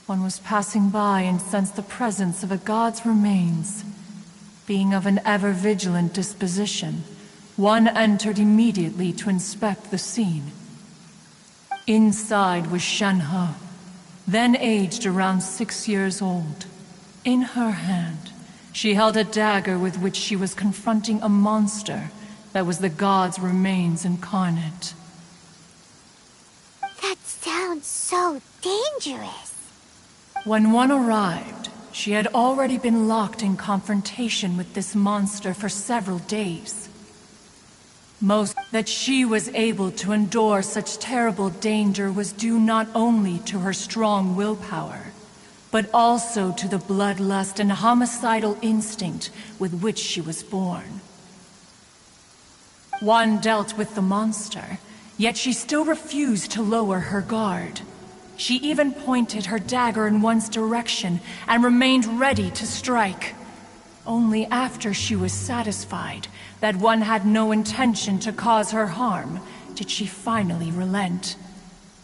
One was passing by and sensed the presence of a god's remains. Being of an ever-vigilant disposition, one entered immediately to inspect the scene. Inside was Shenhe, then aged around 6 years old. In her hand, she held a dagger with which she was confronting a monster that was the god's remains incarnate. That sounds so dangerous. When one arrived, she had already been locked in confrontation with this monster for several days. Most that she was able to endure such terrible danger was due not only to her strong willpower, but also to the bloodlust and homicidal instinct with which she was born. One dealt with the monster, yet she still refused to lower her guard. She even pointed her dagger in one's direction and remained ready to strike. Only after she was satisfied that one had no intention to cause her harm did she finally relent.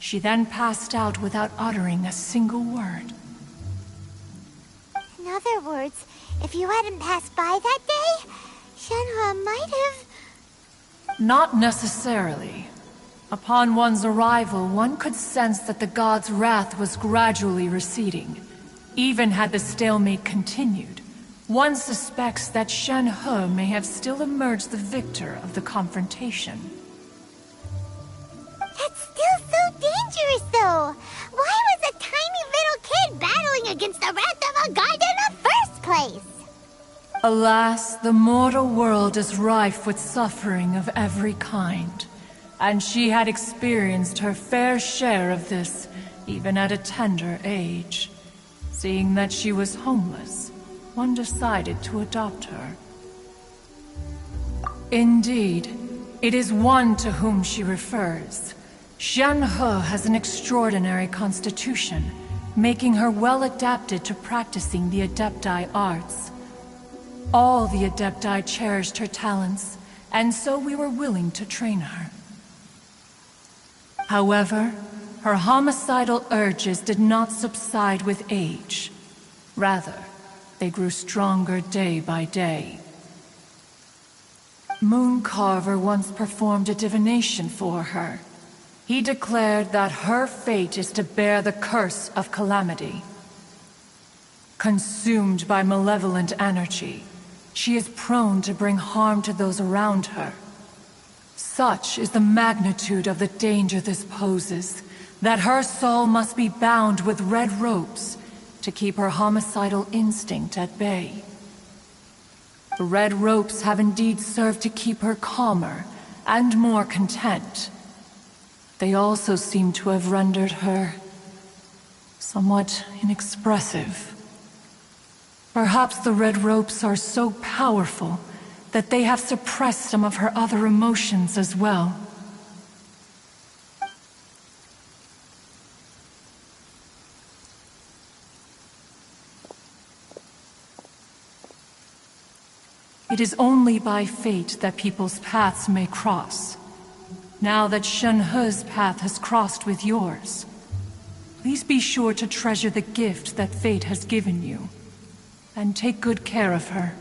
She then passed out without uttering a single word. In other words, if you hadn't passed by that day, Shenhe might have... Not necessarily. Upon one's arrival, one could sense that the god's wrath was gradually receding. Even had the stalemate continued, one suspects that Shenhe may have still emerged the victor of the confrontation. That's still so dangerous, though! Why was a tiny little kid battling against the wrath of a god in the first place? Alas, the mortal world is rife with suffering of every kind. And she had experienced her fair share of this, even at a tender age. Seeing that she was homeless, one decided to adopt her. Indeed, it is one to whom she refers. Shenhe has an extraordinary constitution, making her well adapted to practicing the Adepti arts. All the Adepti cherished her talents, and so we were willing to train her. However, her homicidal urges did not subside with age. Rather, they grew stronger day by day. Mooncarver once performed a divination for her. He declared that her fate is to bear the curse of calamity. Consumed by malevolent energy, she is prone to bring harm to those around her. Such is the magnitude of the danger this poses, that her soul must be bound with red ropes to keep her homicidal instinct at bay. The red ropes have indeed served to keep her calmer and more content. They also seem to have rendered her somewhat inexpressive. Perhaps the red ropes are so powerful that they have suppressed some of her other emotions as well. It is only by fate that people's paths may cross. Now that Shenhe's path has crossed with yours, please be sure to treasure the gift that fate has given you, and take good care of her.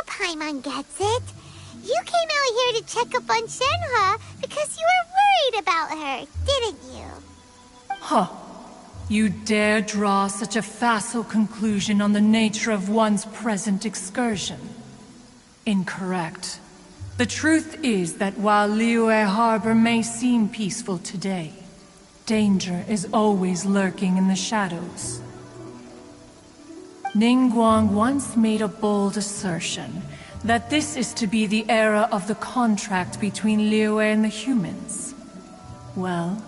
Paimon gets it. You came out here to check up on Shenhe because you were worried about her, didn't you? Huh. You dare draw such a facile conclusion on the nature of one's present excursion? Incorrect. The truth is that while Liyue Harbor may seem peaceful today, danger is always lurking in the shadows. Ningguang once made a bold assertion that this is to be the era of the contract between Liyue and the humans. Well,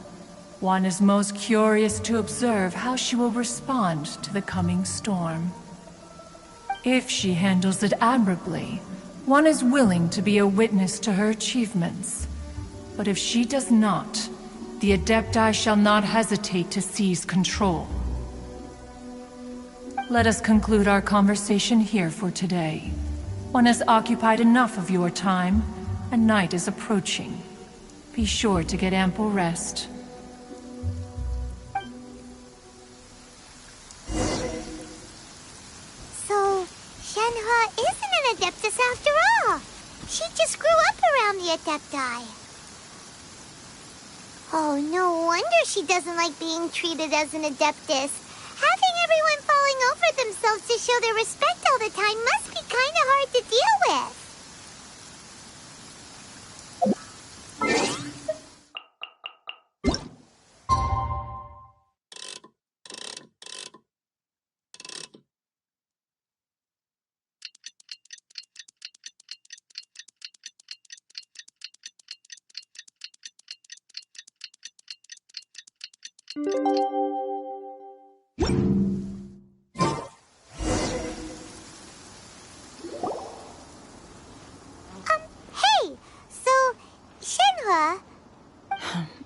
One is most curious to observe how she will respond to the coming storm. If she handles it admirably, one is willing to be a witness to her achievements. But if she does not, the Adepti shall not hesitate to seize control. Let us conclude our conversation here for today. One has occupied enough of your time, and night is approaching. Be sure to get ample rest. So, Shenhua isn't an Adeptus after all. She just grew up around the Adepti. Oh, no wonder she doesn't like being treated as an Adeptus. Having everyone falling over themselves to show their respect all the time must be kind of hard to deal with. Hey, so, Shenhua...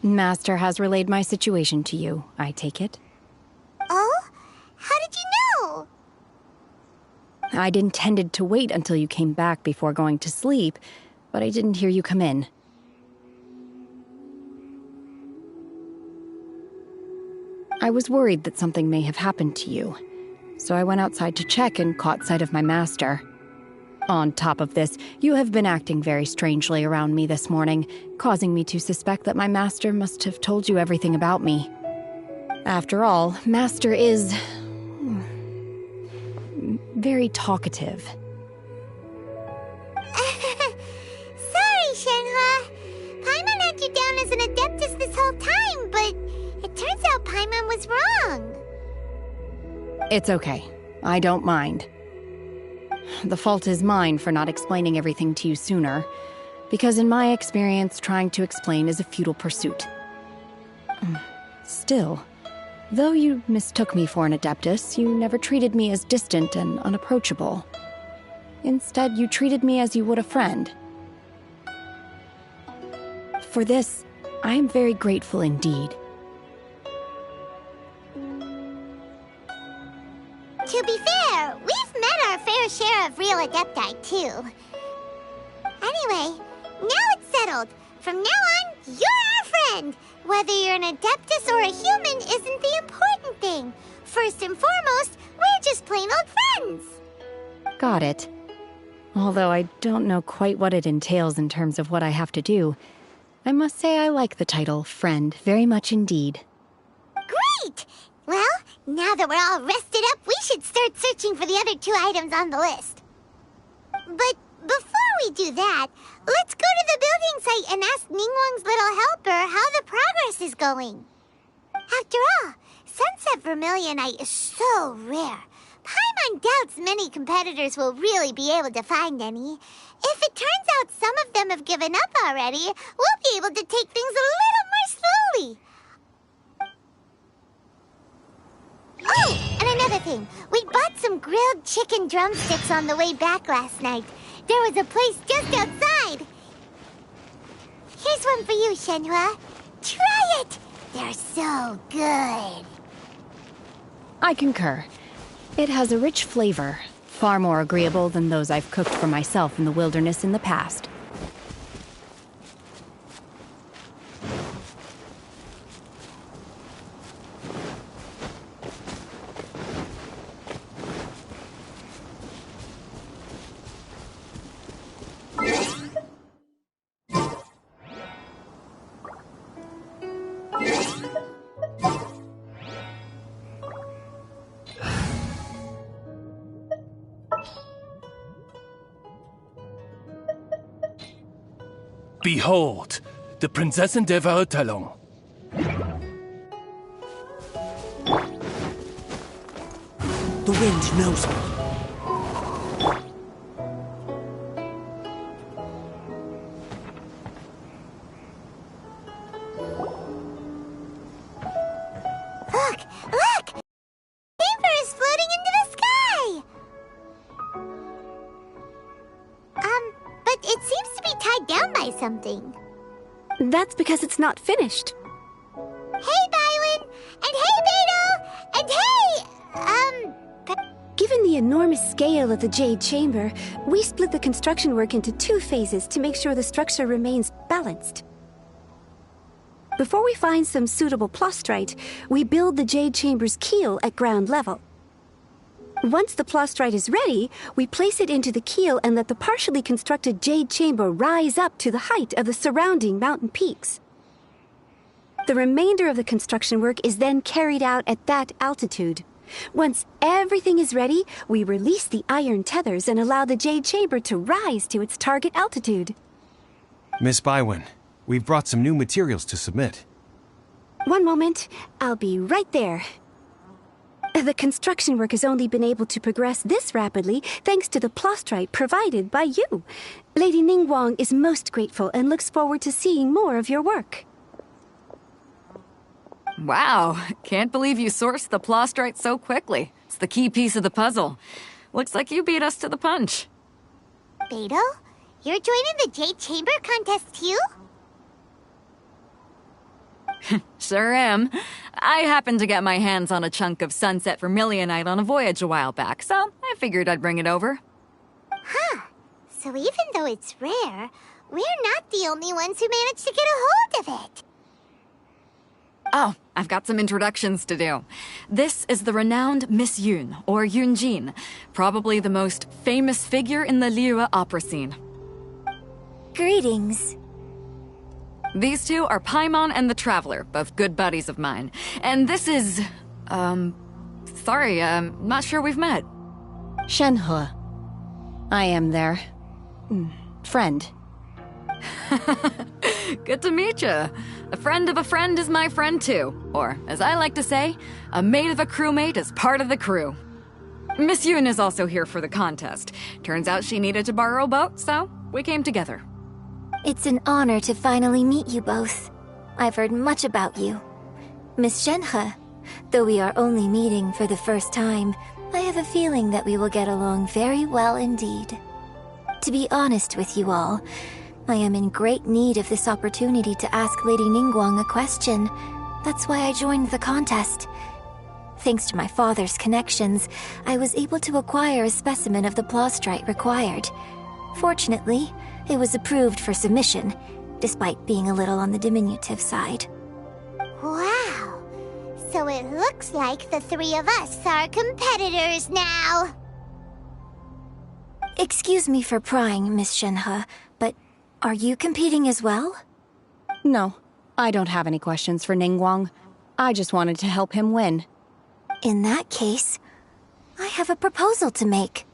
Master has relayed my situation to you, I take it. Oh? How did you know? I'd intended to wait until you came back before going to sleep, but I didn't hear you come in. I was worried that something may have happened to you, so I went outside to check and caught sight of my master. On top of this, you have been acting very strangely around me this morning, causing me to suspect that my master must have told you everything about me. After all, Master is... very talkative. Sorry, Shenhua. Paimon had you down as an Adeptus this whole time, but it turns out Paimon was wrong. It's okay. I don't mind. The fault is mine for not explaining everything to you sooner, because in my experience, trying to explain is a futile pursuit. Still, though you mistook me for an Adeptus, you never treated me as distant and unapproachable. Instead, you treated me as you would a friend. For this, I am very grateful indeed. To be fair, we've met our fair share of real Adepti, too. Anyway, now it's settled. From now on, you're our friend. Whether you're an Adeptus or a human isn't the important thing. First and foremost, we're just plain old friends. Got it. Although I don't know quite what it entails in terms of what I have to do, I must say I like the title friend very much indeed. Great! Well, now that we're all rested up, we should start searching for the other 2 items on the list. But before we do that, let's go to the building site and ask Ningguang's little helper how the progress is going. After all, Sunset Vermilionite is so rare. Paimon doubts many competitors will really be able to find any. If it turns out some of them have given up already, we'll be able to take things a little more slowly. Oh, and another thing. We bought some grilled chicken drumsticks on the way back last night. There was a place just outside. Here's one for you, Shenhua. Try it! They're so good. I concur. It has a rich flavor, far more agreeable than those I've cooked for myself in the wilderness in the past. Behold, the Prinzessin der Verurteilung. The wind knows me. something. That's because it's not finished. Hey, Bywin! And hey, Beidou! And hey, Given the enormous scale of the Jade Chamber, we split the construction work into 2 phases to make sure the structure remains balanced. Before we find some suitable plastrite, we build the Jade Chamber's keel at ground level. Once the plastrite is ready, we place it into the keel and let the partially constructed Jade Chamber rise up to the height of the surrounding mountain peaks. The remainder of the construction work is then carried out at that altitude. Once everything is ready, we release the iron tethers and allow the Jade Chamber to rise to its target altitude. Miss Bywin, we've brought some new materials to submit. One moment, I'll be right there. The construction work has only been able to progress this rapidly thanks to the plastrite provided by you. Lady Ningguang is most grateful and looks forward to seeing more of your work. Wow, can't believe you sourced the plastrite so quickly. It's the key piece of the puzzle. Looks like you beat us to the punch. Beidou, you're joining the Jade Chamber contest too? Sure am. I happened to get my hands on a chunk of sunset vermilionite on a voyage a while back, so I figured I'd bring it over. Huh. So even though it's rare, we're not the only ones who managed to get a hold of it. Oh, I've got some introductions to do. This is the renowned Miss Yun, or Yunjin, probably the most famous figure in the Liyue opera scene. Greetings. These two are Paimon and the Traveler, both good buddies of mine. And this is... sorry, not sure we've met. Shenhe. I am their... friend. Good to meet you. A friend of a friend is my friend too. Or, as I like to say, a mate of a crewmate is part of the crew. Miss Yun is also here for the contest. Turns out she needed to borrow a boat, so we came together. It's an honor to finally meet you both. I've heard much about you. Miss Shenhe, though we are only meeting for the first time, I have a feeling that we will get along very well indeed. To be honest with you all, I am in great need of this opportunity to ask Lady Ningguang a question. That's why I joined the contest. Thanks to my father's connections, I was able to acquire a specimen of the plastrite required. Fortunately, it was approved for submission, despite being a little on the diminutive side. Wow. So it looks like the 3 of us are competitors now. Excuse me for prying, Miss Shenhe, but are you competing as well? No, I don't have any questions for Ningguang. I just wanted to help him win. In that case, I have a proposal to make.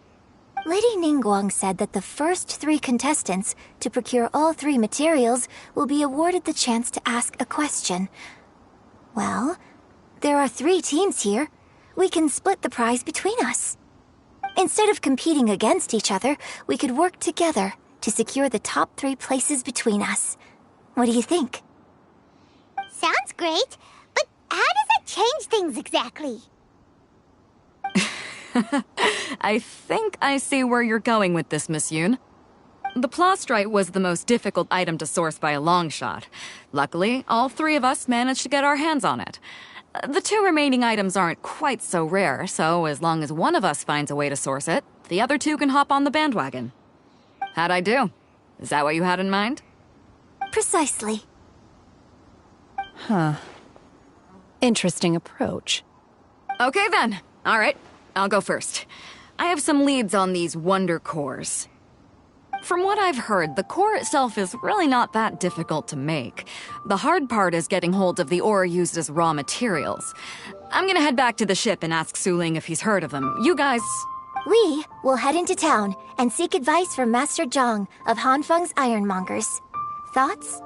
Lady Ningguang said that the first 3 contestants to procure all 3 materials will be awarded the chance to ask a question. Well, there are 3 teams here. We can split the prize between us. Instead of competing against each other, we could work together to secure the top 3 places between us. What do you think? Sounds great, but how does that change things exactly? I think I see where you're going with this, Miss Yun. The plastrite was the most difficult item to source by a long shot. Luckily, all 3 of us managed to get our hands on it. The 2 remaining items aren't quite so rare, so as long as one of us finds a way to source it, the other 2 can hop on the bandwagon. How'd I do? Is that what you had in mind? Precisely. Huh. Interesting approach. Okay then. All right. I'll go first. I have some leads on these wonder cores. From what I've heard, the core itself is really not that difficult to make. The hard part is getting hold of the ore used as raw materials. I'm gonna head back to the ship and ask Suling if he's heard of them. You guys... We will head into town and seek advice from Master Zhang of Hanfeng's Ironmongers. Thoughts?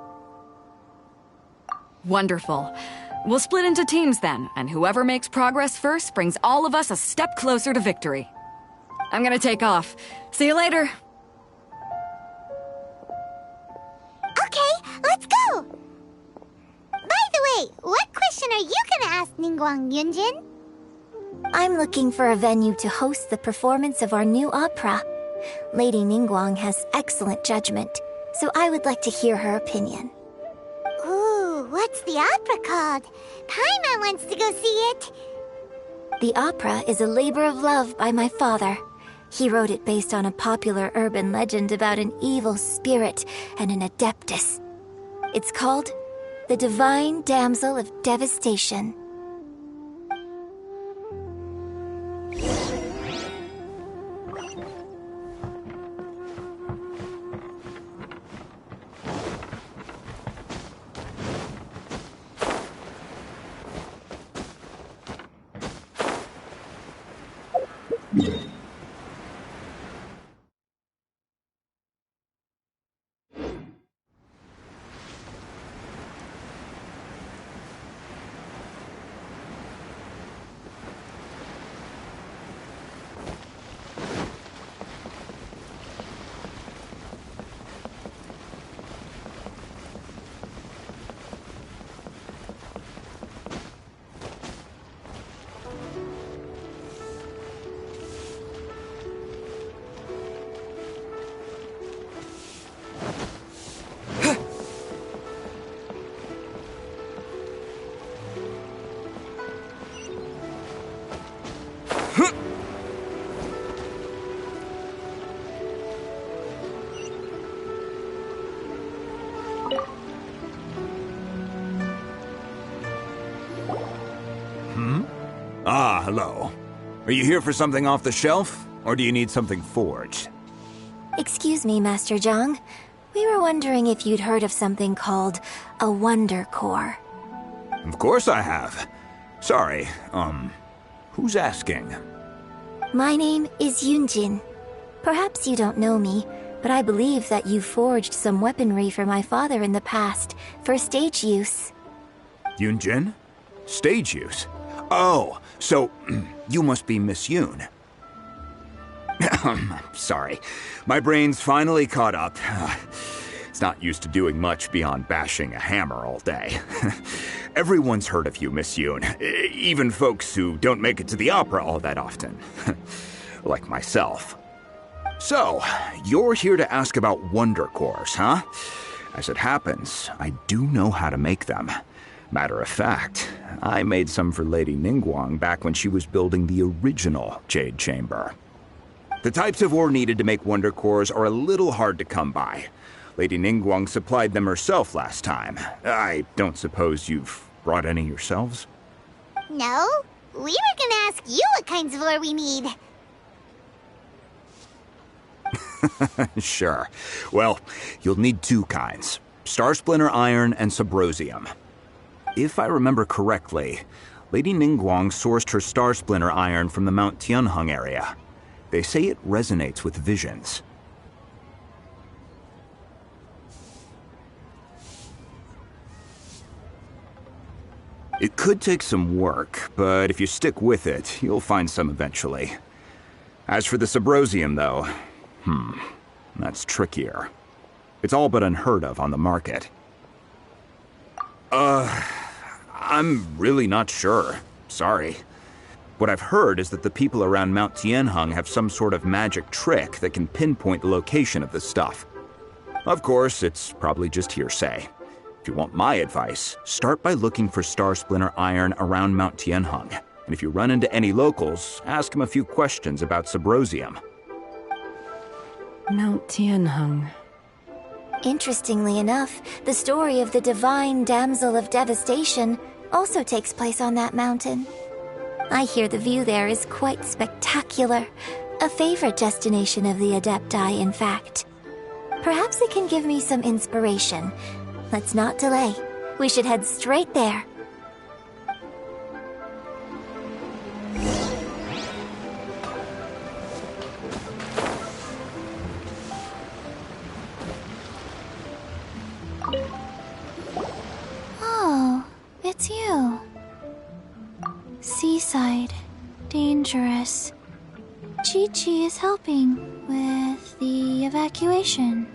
Wonderful. We'll split into teams then, and whoever makes progress first brings all of us a step closer to victory. I'm gonna take off. See you later. Okay, let's go! By the way, what question are you gonna ask Ningguang, Yunjin? I'm looking for a venue to host the performance of our new opera. Lady Ningguang has excellent judgment. so I would like to hear her opinion. Ooh, what's the opera called? Paimon wants to go see it. The opera is a labor of love by my father. He wrote it based on a popular urban legend about an evil spirit and an adeptus. It's called The Divine Damsel of Devastation. Ah, hello. Are you here for something off the shelf, or do you need something forged? Excuse me, Master Zhang. We were wondering if you'd heard of something called a Wonder Core. Of course I have. Sorry, who's asking? My name is Yunjin. Perhaps you don't know me, but I believe that you forged some weaponry for my father in the past, for stage use. Yunjin? Stage use? Oh, so you must be Miss Yoon. Sorry, my brain's finally caught up. It's not used to doing much beyond bashing a hammer all day. Everyone's heard of you, Miss Yoon, even folks who don't make it to the opera all that often. Like myself. So, you're here to ask about Wonder Cores, huh? As it happens, I do know how to make them. Matter of fact, I made some for Lady Ningguang back when she was building the original Jade Chamber. The types of ore needed to make Wonder Cores are a little hard to come by. Lady Ningguang supplied them herself last time. I don't suppose you've brought any yourselves? No, we were gonna ask you what kinds of ore we need. Sure. Well, you'll need two kinds. Star Splinter iron and Subrosium. If I remember correctly, Lady Ningguang sourced her Star Splinter iron from the Mount Tianheng area. They say it resonates with visions. It could take some work, but if you stick with it, you'll find some eventually. As for the Subrosium, though, that's trickier. It's all but unheard of on the market. I'm really not sure. Sorry. What I've heard is that the people around Mount Tianheng have some sort of magic trick that can pinpoint the location of the stuff. Of course, it's probably just hearsay. If you want my advice, start by looking for Star Splinter iron around Mount Tianheng. And if you run into any locals, ask them a few questions about Subrosium. Mount Tianheng. Interestingly enough, the story of the Divine Damsel of Devastation also takes place on that mountain. I hear the view there is quite spectacular. A favorite destination of the Adepti, in fact. Perhaps it can give me some inspiration. Let's not delay. We should head straight there. Oh, it's you. Seaside. Dangerous. Chi-Chi is helping with the evacuation.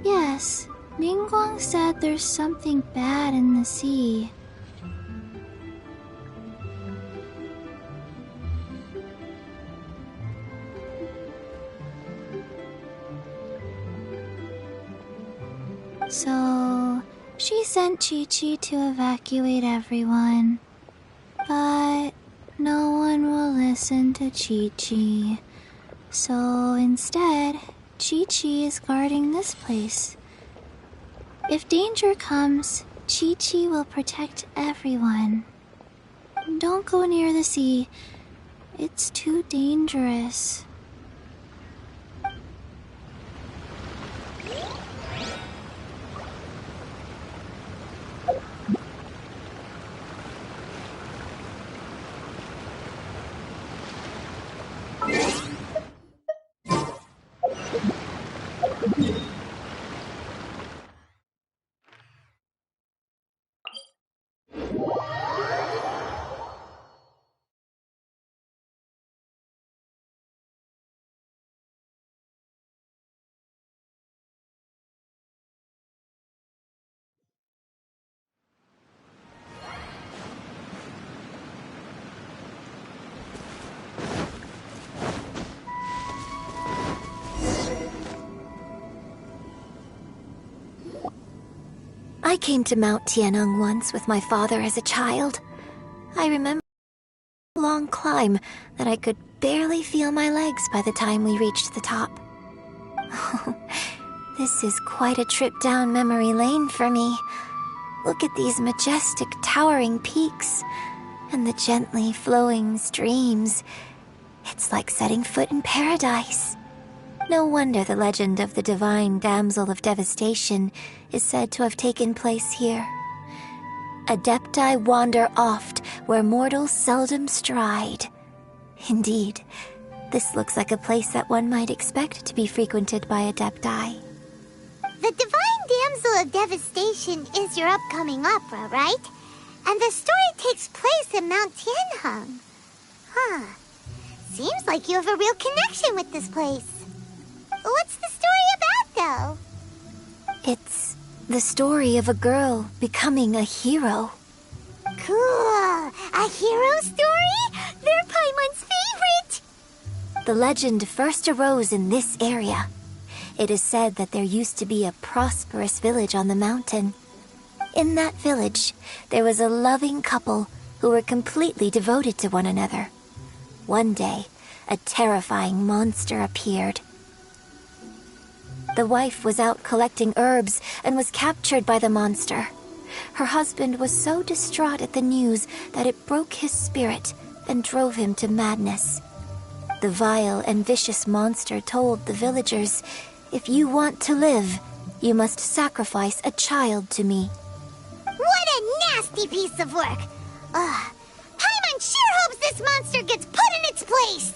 Yes, Ningguang said there's something bad in the sea. So, she sent Chi-Chi to evacuate everyone. But no one will listen to Chi-Chi. So instead, Chi-Chi is guarding this place. If danger comes, Chi-Chi will protect everyone. Don't go near the sea. It's too dangerous. I came to Mount Tianeng once with my father as a child. I remember a long climb that I could barely feel my legs by the time we reached the top. Oh, this is quite a trip down memory lane for me. Look at these majestic, towering peaks and the gently flowing streams. It's like setting foot in paradise. No wonder the legend of the divine damsel of devastation is said to have taken place here. Adepti wander oft where mortals seldom stride. Indeed, this looks like a place that one might expect to be frequented by Adepti. The Divine Damsel of Devastation is your upcoming opera, right? And the story takes place in Mount Tianheng. Huh. Seems like you have a real connection with this place. What's the story about, though? It's the story of a girl becoming a hero. Cool. A hero story? They're Paimon's favorite. The legend first arose in this area. It is said that there used to be a prosperous village on the mountain. In that village, there was a loving couple who were completely devoted to one another. One day, a terrifying monster appeared. The wife was out collecting herbs and was captured by the monster. Her husband was so distraught at the news that it broke his spirit and drove him to madness. The vile and vicious monster told the villagers, "If you want to live, you must sacrifice a child to me." What a nasty piece of work! Paimon sure hopes this monster gets put in its place!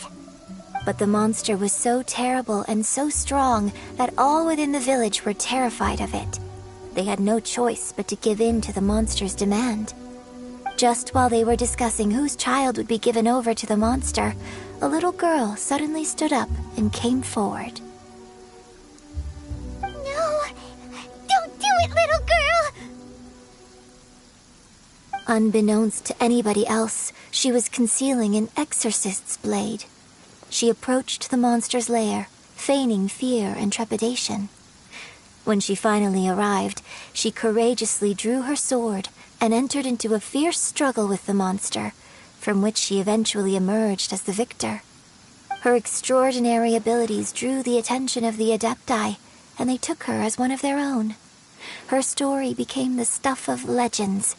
But the monster was so terrible and so strong that all within the village were terrified of it. They had no choice but to give in to the monster's demand. Just while they were discussing whose child would be given over to the monster, a little girl suddenly stood up and came forward. No! Don't do it, little girl! Unbeknownst to anybody else, she was concealing an exorcist's blade. She approached the monster's lair, feigning fear and trepidation. When she finally arrived, she courageously drew her sword and entered into a fierce struggle with the monster, from which she eventually emerged as the victor. Her extraordinary abilities drew the attention of the Adepti, and they took her as one of their own. Her story became the stuff of legends.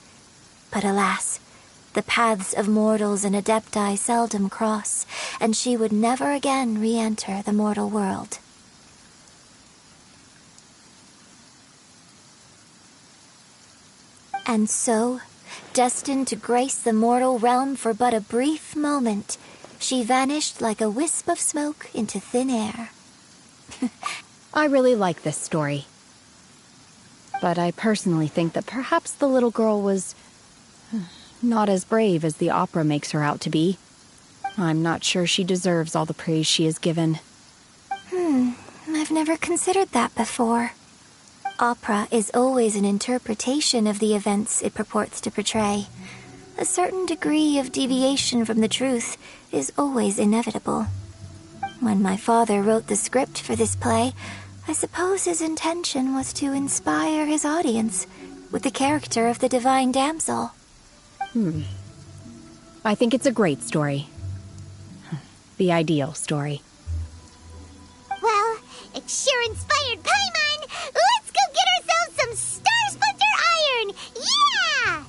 But alas, the paths of mortals and Adepti seldom cross, and she would never again re-enter the mortal world. And so, destined to grace the mortal realm for but a brief moment, she vanished like a wisp of smoke into thin air. I really like this story. But I personally think that perhaps the little girl was not as brave as the opera makes her out to be. I'm not sure she deserves all the praise she is given. I've never considered that before. Opera is always an interpretation of the events it purports to portray. A certain degree of deviation from the truth is always inevitable. When my father wrote the script for this play, I suppose his intention was to inspire his audience with the character of the divine damsel. I think it's a great story. The ideal story. Well, it sure inspired Paimon! Let's go get ourselves some Star Splinter Iron! Yeah!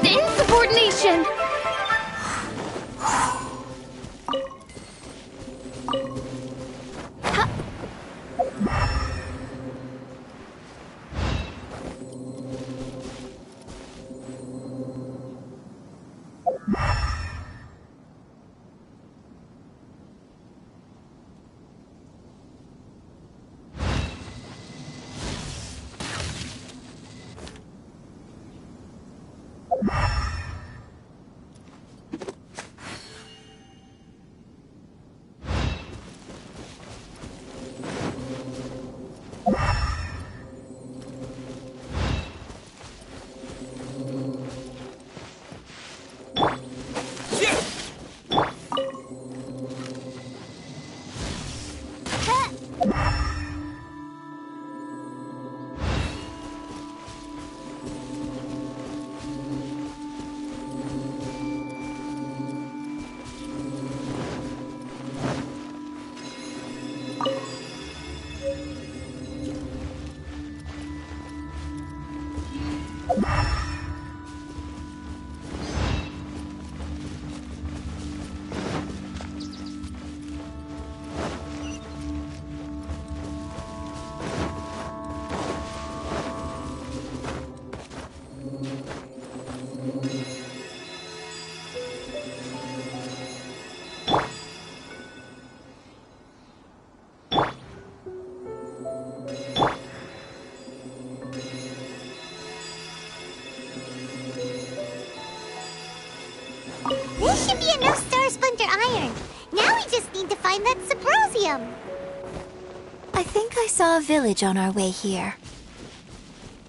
The insubordination! This should be enough Star Splinter Iron. Now we just need to find that Subrosium. I think I saw a village on our way here.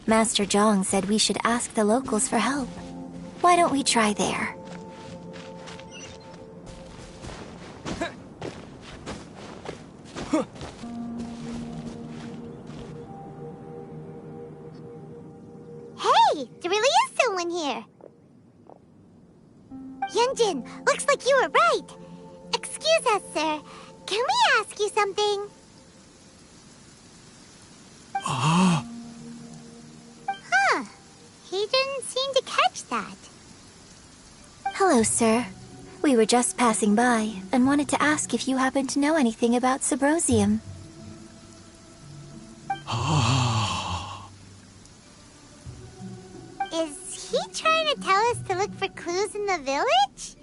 Master Zhang said we should ask the locals for help. Why don't we try there? Hey, there really is someone here. Yunjin, looks like you were right. Excuse us, sir. Can we ask you something? Huh. He didn't seem to catch that. Hello, sir. We were just passing by and wanted to ask if you happen to know anything about Subrosium. Is he trying to tell us to look for clues in the village?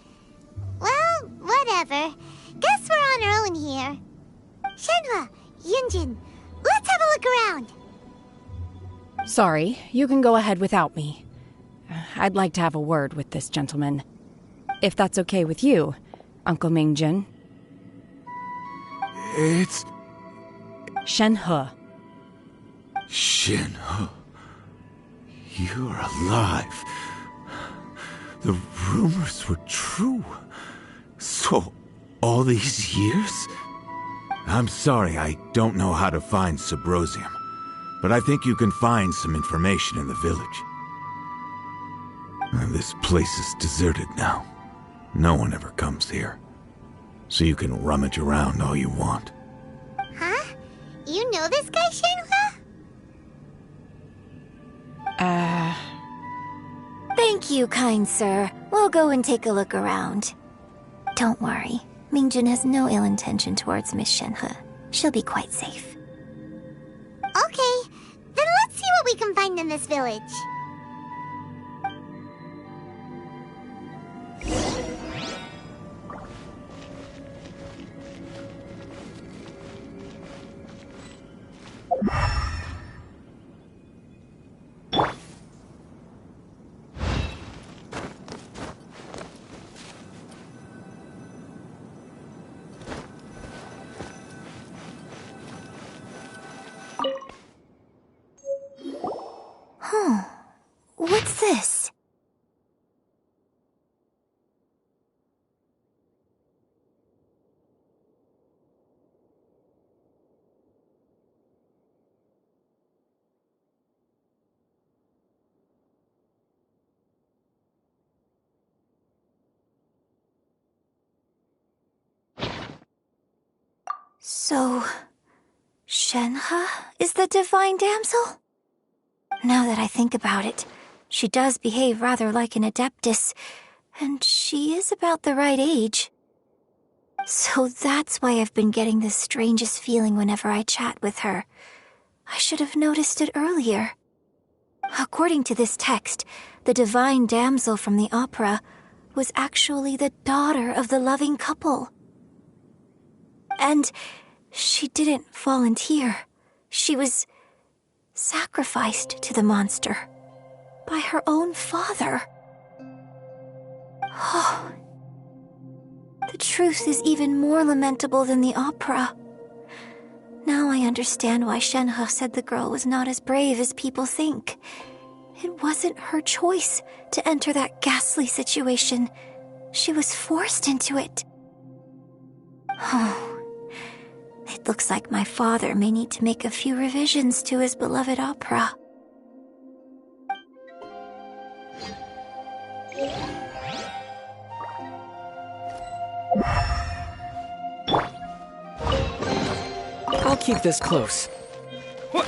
Well, whatever. Guess we're on our own here. Shenhua, Yunjin, look around. Sorry, you can go ahead without me. I'd like to have a word with this gentleman. If that's okay with you, Uncle Mingjin. It's... Shenhe. Shenhe. You're alive. The rumors were true. So, all these years? I'm sorry, I don't know how to find Subrosium, but I think you can find some information in the village. This place is deserted now. No one ever comes here. So you can rummage around all you want. Huh? You know this guy, Shenhe? Thank you, kind sir. We'll go and take a look around. Don't worry. Mingjin has no ill intention towards Miss Shenhe. She'll be quite safe. Okay, then let's see what we can find in this village. Huh. What's this? So, Shenhe is the divine damsel? Now that I think about it, she does behave rather like an adeptus, and she is about the right age. So that's why I've been getting the strangest feeling whenever I chat with her. I should have noticed it earlier. According to this text, the divine damsel from the opera was actually the daughter of the loving couple. And she didn't volunteer. She was sacrificed to the monster by her own father. Oh, the truth is even more lamentable than the opera. Now I understand why Shenhe said the girl was not as brave as people think. It wasn't her choice to enter that ghastly situation. She was forced into it. Oh. It looks like my father may need to make a few revisions to his beloved opera. I'll keep this close. What?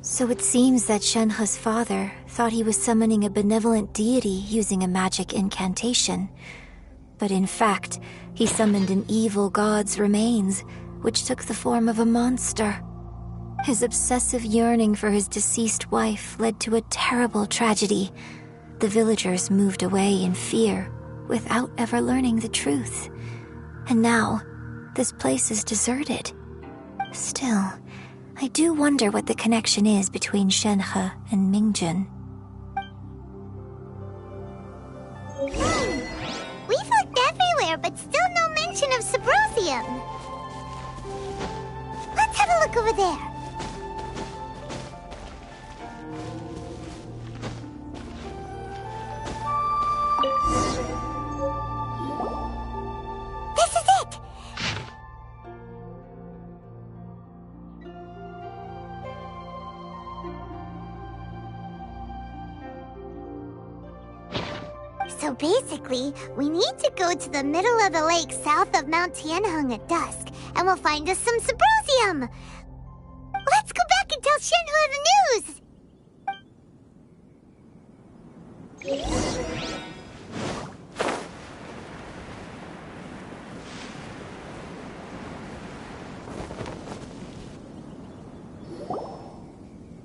So it seems that Shenhe's father thought he was summoning a benevolent deity using a magic incantation. but in fact, he summoned an evil god's remains, which took the form of a monster. His obsessive yearning for his deceased wife led to a terrible tragedy. The villagers moved away in fear, without ever learning the truth. And now, this place is deserted. Still, I do wonder what the connection is between Shenhe and Mingjun. We've looked everywhere, but still no mention of Subrosium. Let's have a look over there. This is it! So basically, we need to go to the middle of the lake south of Mount Tianheng at dusk, and we'll find us some Subrosium! Let's go back and tell Shenhe the news!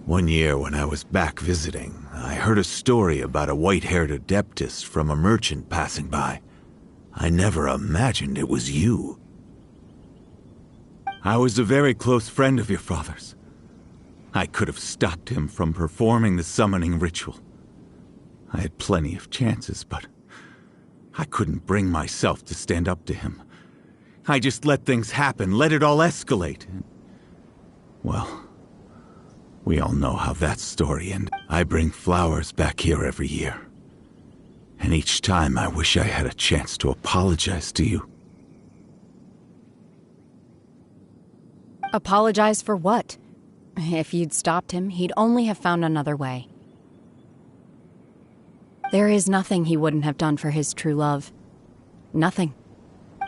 One year when I was back visiting, I heard a story about a white-haired adeptus from a merchant passing by. I never imagined it was you. I was a very close friend of your father's. I could have stopped him from performing the summoning ritual. I had plenty of chances, but I couldn't bring myself to stand up to him. I just let things happen, let it all escalate. Well, we all know how that story ended. I bring flowers back here every year. And each time I wish I had a chance to apologize to you. Apologize for what? If you'd stopped him, he'd only have found another way. There is nothing he wouldn't have done for his true love. Nothing.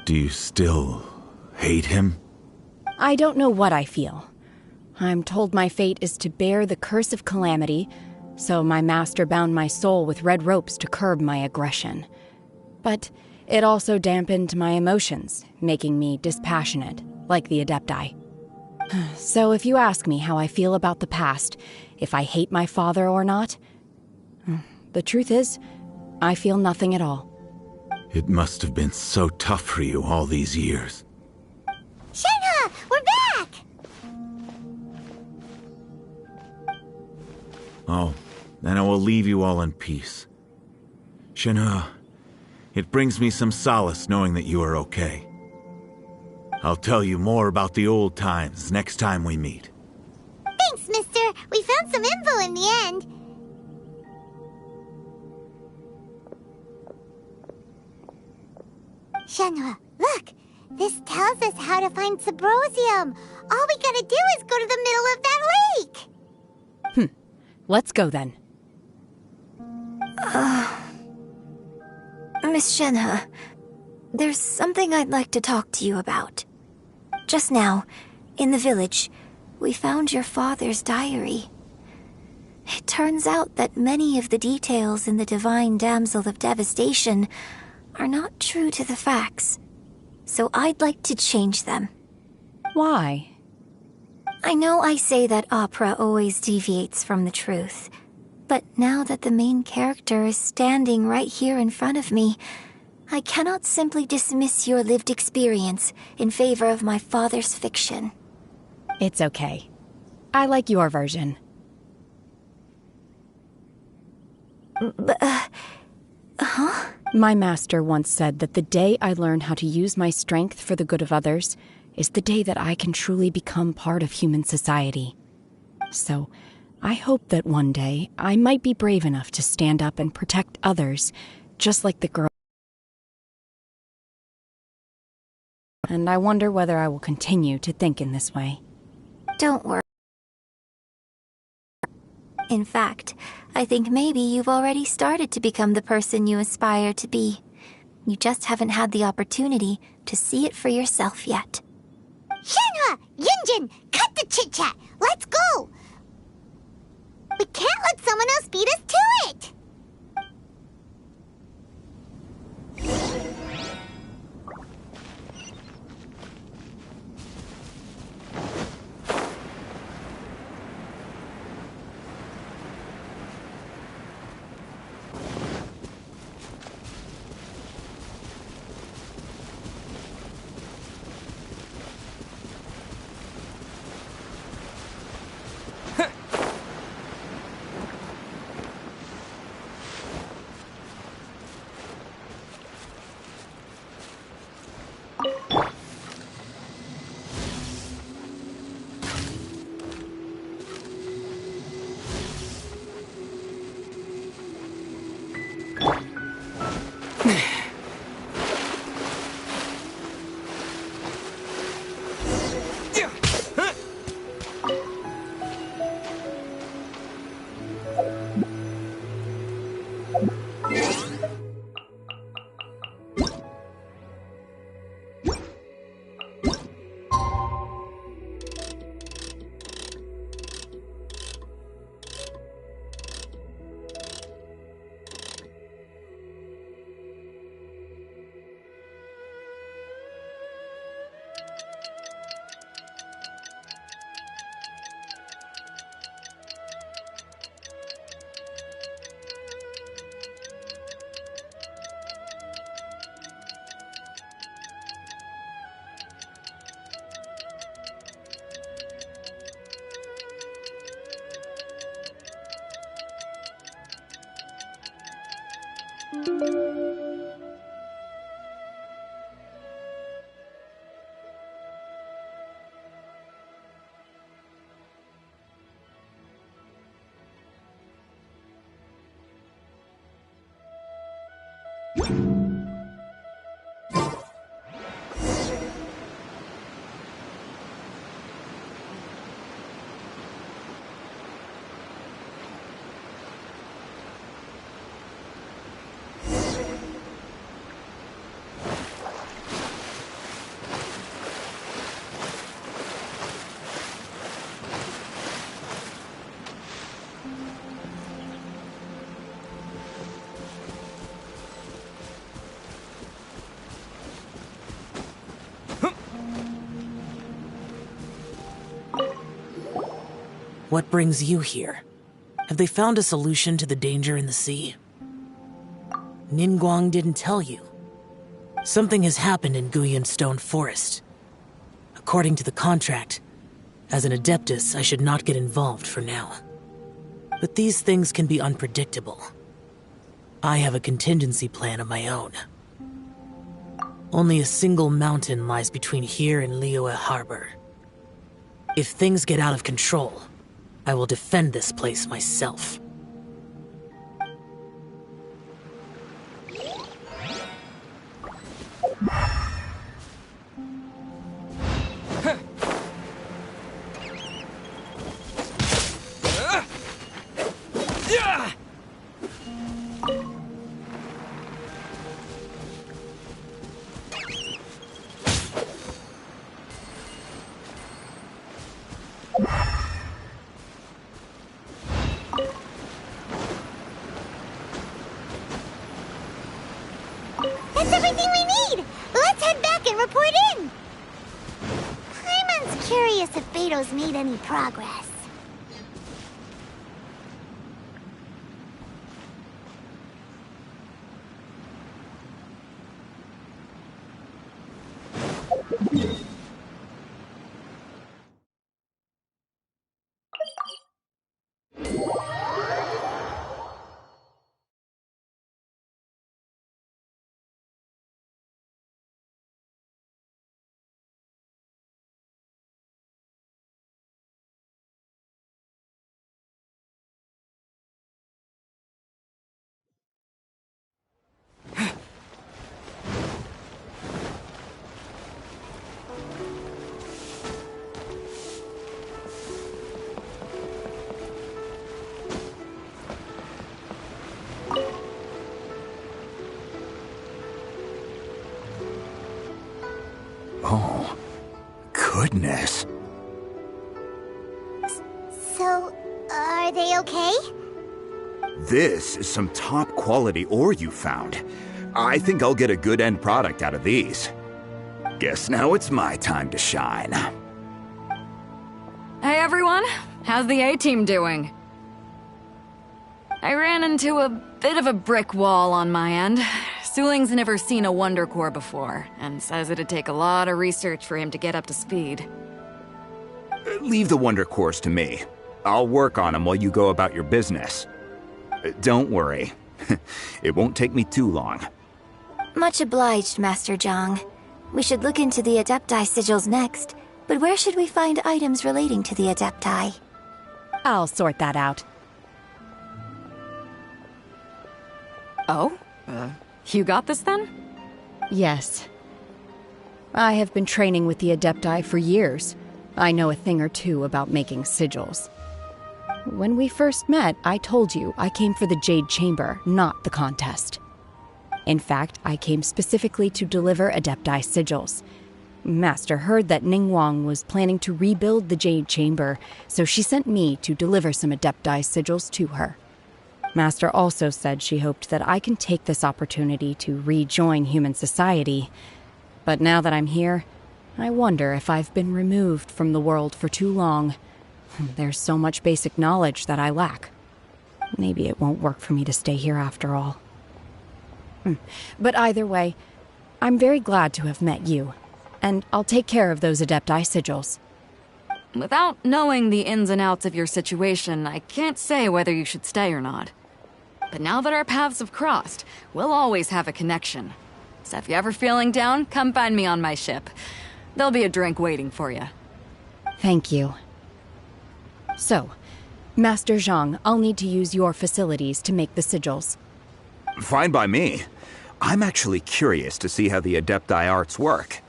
Do you still hate him? I don't know what I feel. I'm told my fate is to bear the curse of calamity, so my master bound my soul with red ropes to curb my aggression. But it also dampened my emotions, making me dispassionate, like the Adepti. So if you ask me how I feel about the past, if I hate my father or not, the truth is, I feel nothing at all. It must have been so tough for you all these years. Shenhe, we're back! Oh, then I will leave you all in peace. Shenhe, it brings me some solace knowing that you are okay. I'll tell you more about the old times next time we meet. Thanks, mister. We found some info in the end. Shenhe, look! This tells us how to find Subrosium. All we gotta do is go to the middle of that lake! Let's go then. Miss Shenhe, there's something I'd like to talk to you about. Just now, in the village, we found your father's diary. It turns out that many of the details in the Divine Damsel of Devastation are not true to the facts, so I'd like to change them. Why? I know I say that opera always deviates from the truth, but now that the main character is standing right here in front of me, I cannot simply dismiss your lived experience in favor of my father's fiction. It's okay. I like your version. Huh? My master once said that the day I learn how to use my strength for the good of others is the day that I can truly become part of human society. So, I hope that one day I might be brave enough to stand up and protect others, just like the girl. And I wonder whether I will continue to think in this way. Don't worry. In fact, I think maybe you've already started to become the person you aspire to be. You just haven't had the opportunity to see it for yourself yet. Shenhe! Yunjin! Cut the chit-chat! Let's go! We can't let someone else beat us to it! What brings you here? Have they found a solution to the danger in the sea? Ningguang didn't tell you. Something has happened in Guyan Stone Forest. According to the contract, as an Adeptus, I should not get involved for now. But these things can be unpredictable. I have a contingency plan of my own. Only a single mountain lies between here and Liyue Harbor. If things get out of control, I will defend this place myself. That's everything we need! Let's head back and report in! Paimon's curious if Beto's made any progress. Oh, goodness. So, are they okay? This is some top quality ore you found. I think I'll get a good end product out of these. Guess now it's my time to shine. Hey everyone, how's the A-team doing? I ran into a bit of a brick wall on my end. Suling's never seen a Wonder Core before, and says it'd take a lot of research for him to get up to speed. Leave the Wonder Cores to me. I'll work on them while you go about your business. Don't worry. It won't take me too long. Much obliged, Master Zhang. We should look into the Adepti sigils next, but where should we find items relating to the Adepti? I'll sort that out. Oh? You got this then? Yes. I have been training with the Adepti for years. I know a thing or two about making sigils. When we first met, I told you I came for the Jade Chamber, not the contest. In fact, I came specifically to deliver Adepti sigils. Master heard that Ningguang was planning to rebuild the Jade Chamber, so she sent me to deliver some Adepti sigils to her. Master also said she hoped that I can take this opportunity to rejoin human society. But now that I'm here, I wonder if I've been removed from the world for too long. There's so much basic knowledge that I lack. Maybe it won't work for me to stay here after all. But either way, I'm very glad to have met you, and I'll take care of those Adepti sigils. Without knowing the ins and outs of your situation, I can't say whether you should stay or not. But now that our paths have crossed, we'll always have a connection. So if you're ever feeling down, come find me on my ship. There'll be a drink waiting for you. Thank you. So, Master Zhang, I'll need to use your facilities to make the sigils. Fine by me. I'm actually curious to see how the Adepti arts work.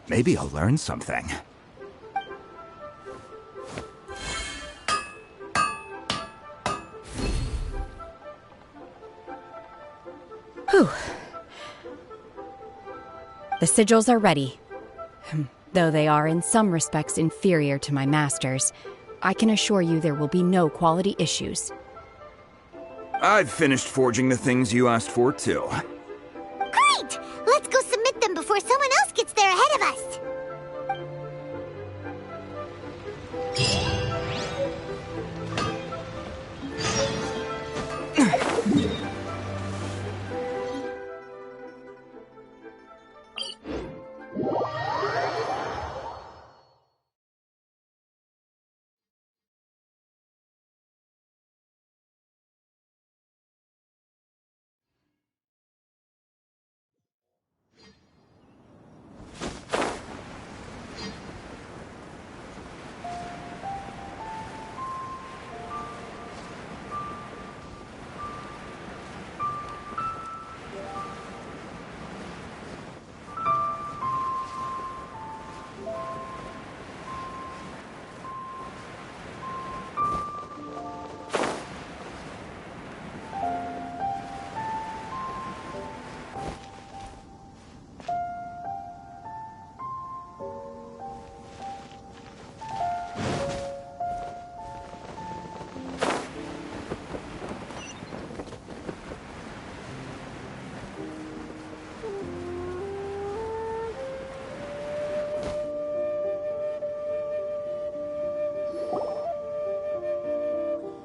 Maybe I'll learn something. Whew. The sigils are ready. Though they are in some respects inferior to my master's, I can assure you there will be no quality issues. I've finished forging the things you asked for, too. Great! Let's go submit them before someone else gets there ahead of us.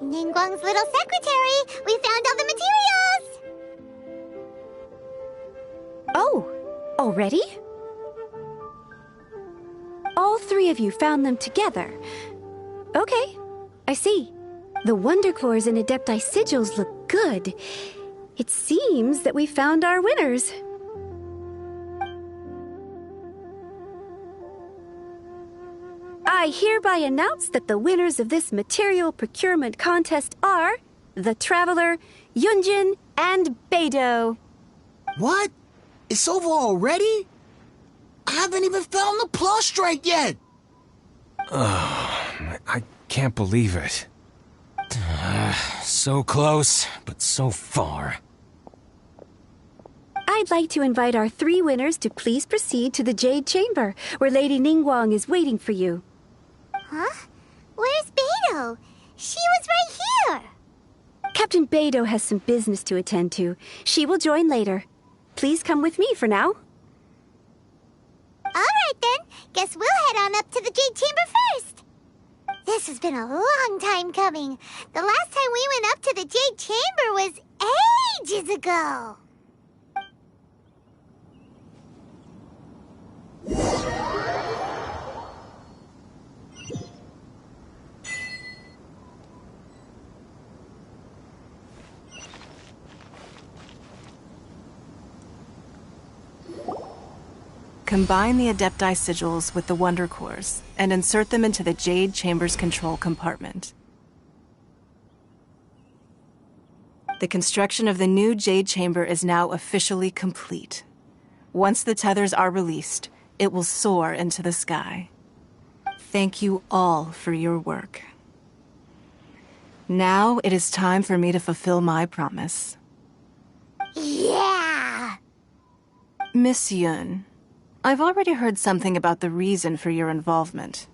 Ningguang's little secretary! We found all the materials! Oh, already? All three of you found them together. Okay, I see. The Wonder Cores and Adepti sigils look good. It seems that we found our winners. I hereby announce that the winners of this material procurement contest are the Traveler, Yunjin, and Beidou. What? It's over already? I haven't even found the plus strike yet. I can't believe it. So close, but so far. I'd like to invite our three winners to please proceed to the Jade Chamber, where Lady Ningguang is waiting for you. Huh? Where's Beidou? She was right here! Captain Beidou has some business to attend to. She will join later. Please come with me for now. Alright then, guess we'll head on up to the Jade Chamber first. This has been a long time coming. The last time we went up to the Jade Chamber was ages ago. Combine the Adepti sigils with the Wonder Cores and insert them into the Jade Chamber's control compartment. The construction of the new Jade Chamber is now officially complete. Once the tethers are released, it will soar into the sky. Thank you all for your work. Now it is time for me to fulfill my promise. Yeah! Miss Yun, I've already heard something about the reason for your involvement.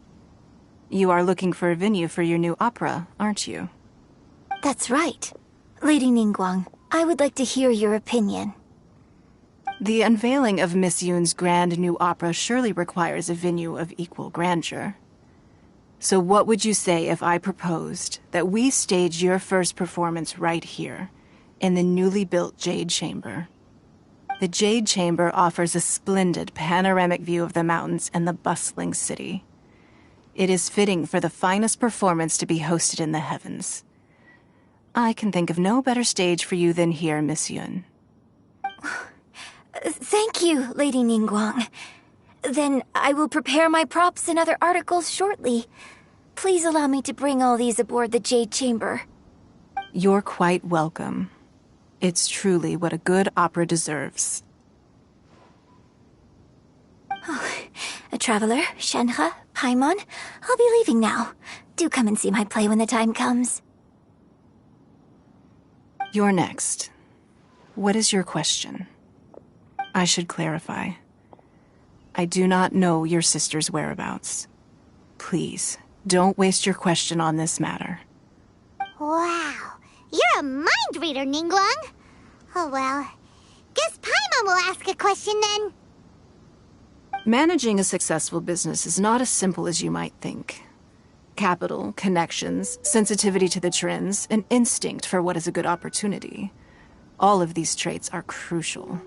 You are looking for a venue for your new opera, aren't you? That's right. Lady Ningguang, I would like to hear your opinion. The unveiling of Miss Yun's grand new opera surely requires a venue of equal grandeur. So what would you say if I proposed that we stage your first performance right here, in the newly built Jade Chamber? The Jade Chamber offers a splendid panoramic view of the mountains and the bustling city. It is fitting for the finest performance to be hosted in the heavens. I can think of no better stage for you than here, Miss Yun. Thank you, Lady Ningguang. Then I will prepare my props and other articles shortly. Please allow me to bring all these aboard the Jade Chamber. You're quite welcome. It's truly what a good opera deserves. A traveler, Shenhe, Paimon, I'll be leaving now. Do come and see my play when the time comes. You're next. What is your question? I should clarify. I do not know your sister's whereabouts. Please, don't waste your question on this matter. Wow, you're a mind reader, Ningguang. Oh well, guess Paimon will ask a question then. Managing a successful business is not as simple as you might think. Capital, connections, sensitivity to the trends, an instinct for what is a good opportunity. All of these traits are crucial.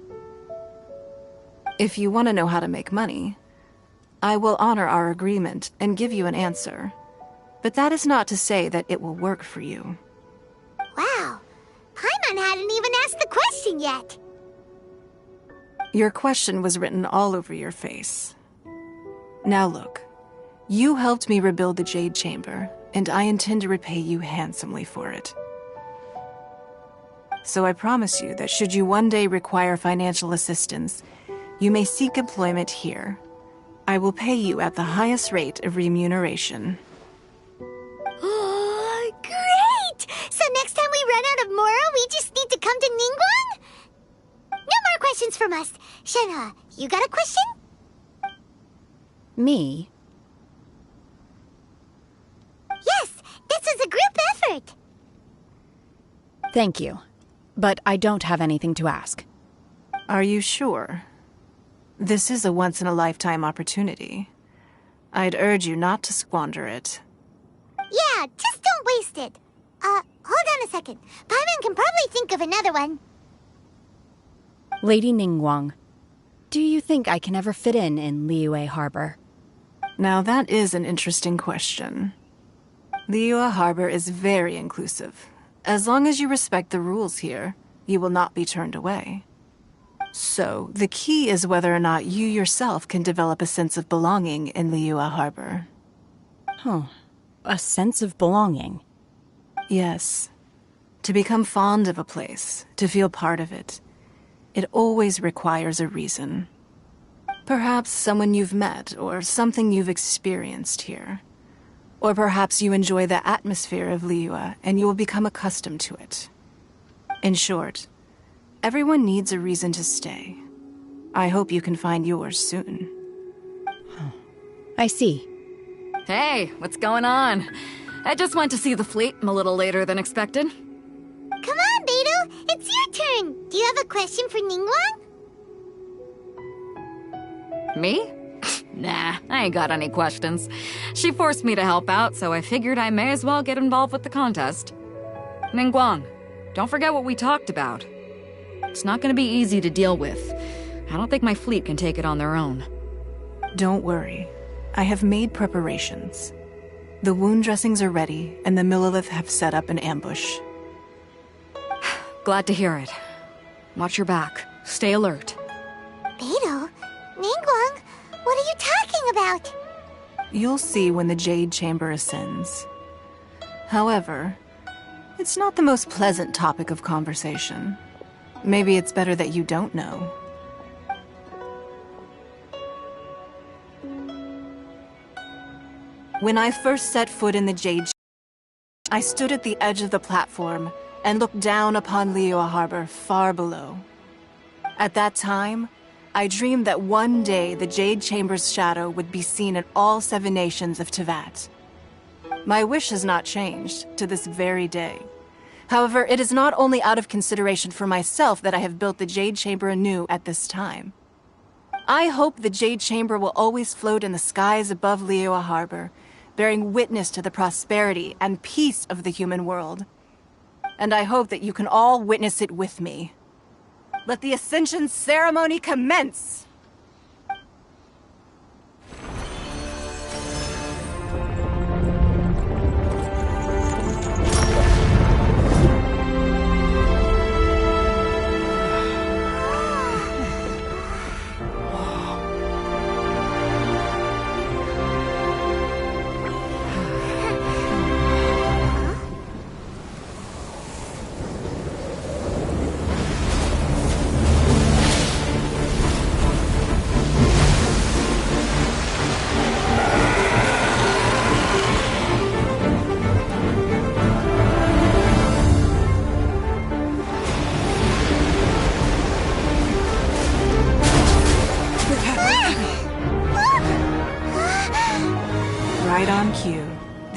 If you want to know how to make money, I will honor our agreement and give you an answer. But that is not to say that it will work for you. Wow, Paimon hadn't even asked the question yet. Your question was written all over your face. Now look, you helped me rebuild the Jade Chamber, and I intend to repay you handsomely for it. So I promise you that should you one day require financial assistance, you may seek employment here. I will pay you at the highest rate of remuneration. Oh, great! So next time we run out of Moro, we just need to come to Ningguang? No more questions from us. Shenhe, you got a question? Me? Yes, this is a group effort. Thank you. But I don't have anything to ask. Are you sure? This is a once-in-a-lifetime opportunity. I'd urge you not to squander it. Yeah, just don't waste it. Hold on a second. Paimon can probably think of another one. Lady Ningguang, do you think I can ever fit in Liyue Harbor? Now that is an interesting question. Liyue Harbor is very inclusive. As long as you respect the rules here, you will not be turned away. So, the key is whether or not you yourself can develop a sense of belonging in Liyue Harbor. Huh. A sense of belonging? Yes. To become fond of a place, to feel part of it, it always requires a reason. Perhaps someone you've met, or something you've experienced here. Or perhaps you enjoy the atmosphere of Liyue, and you will become accustomed to it. In short, everyone needs a reason to stay. I hope you can find yours soon. I see. Hey, what's going on? I just went to see the fleet a little later than expected. Come on, Beidou! It's your turn! Do you have a question for Ningguang? Me? Nah, I ain't got any questions. She forced me to help out, so I figured I may as well get involved with the contest. Ningguang, don't forget what we talked about. It's not gonna be easy to deal with. I don't think my fleet can take it on their own. Don't worry. I have made preparations. The wound dressings are ready, and the Millelith have set up an ambush. Glad to hear it. Watch your back. Stay alert. Beidou? Ningguang? What are you talking about? You'll see when the Jade Chamber ascends. However, it's not the most pleasant topic of conversation. Maybe it's better that you don't know. When I first set foot in the Jade Chamber, I stood at the edge of the platform and looked down upon Liyue Harbor far below. At that time, I dreamed that one day the Jade Chamber's shadow would be seen in all 7 nations of Teyvat. My wish has not changed to this very day. However, it is not only out of consideration for myself that I have built the Jade Chamber anew at this time. I hope the Jade Chamber will always float in the skies above Liyue Harbor, bearing witness to the prosperity and peace of the human world. And I hope that you can all witness it with me. Let the Ascension Ceremony commence!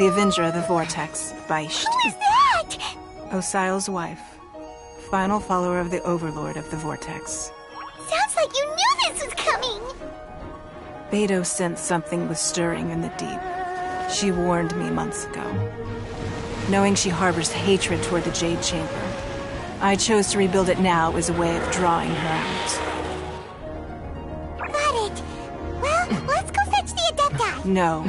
the Avenger of the Vortex, Beisht. Who is that? Osial's wife. Final follower of the Overlord of the Vortex. Sounds like you knew this was coming! Beidou sensed something was stirring in the deep. She warned me months ago. Knowing she harbors hatred toward the Jade Chamber, I chose to rebuild it now as a way of drawing her out. Got it. Well, let's go fetch the Adepti. No.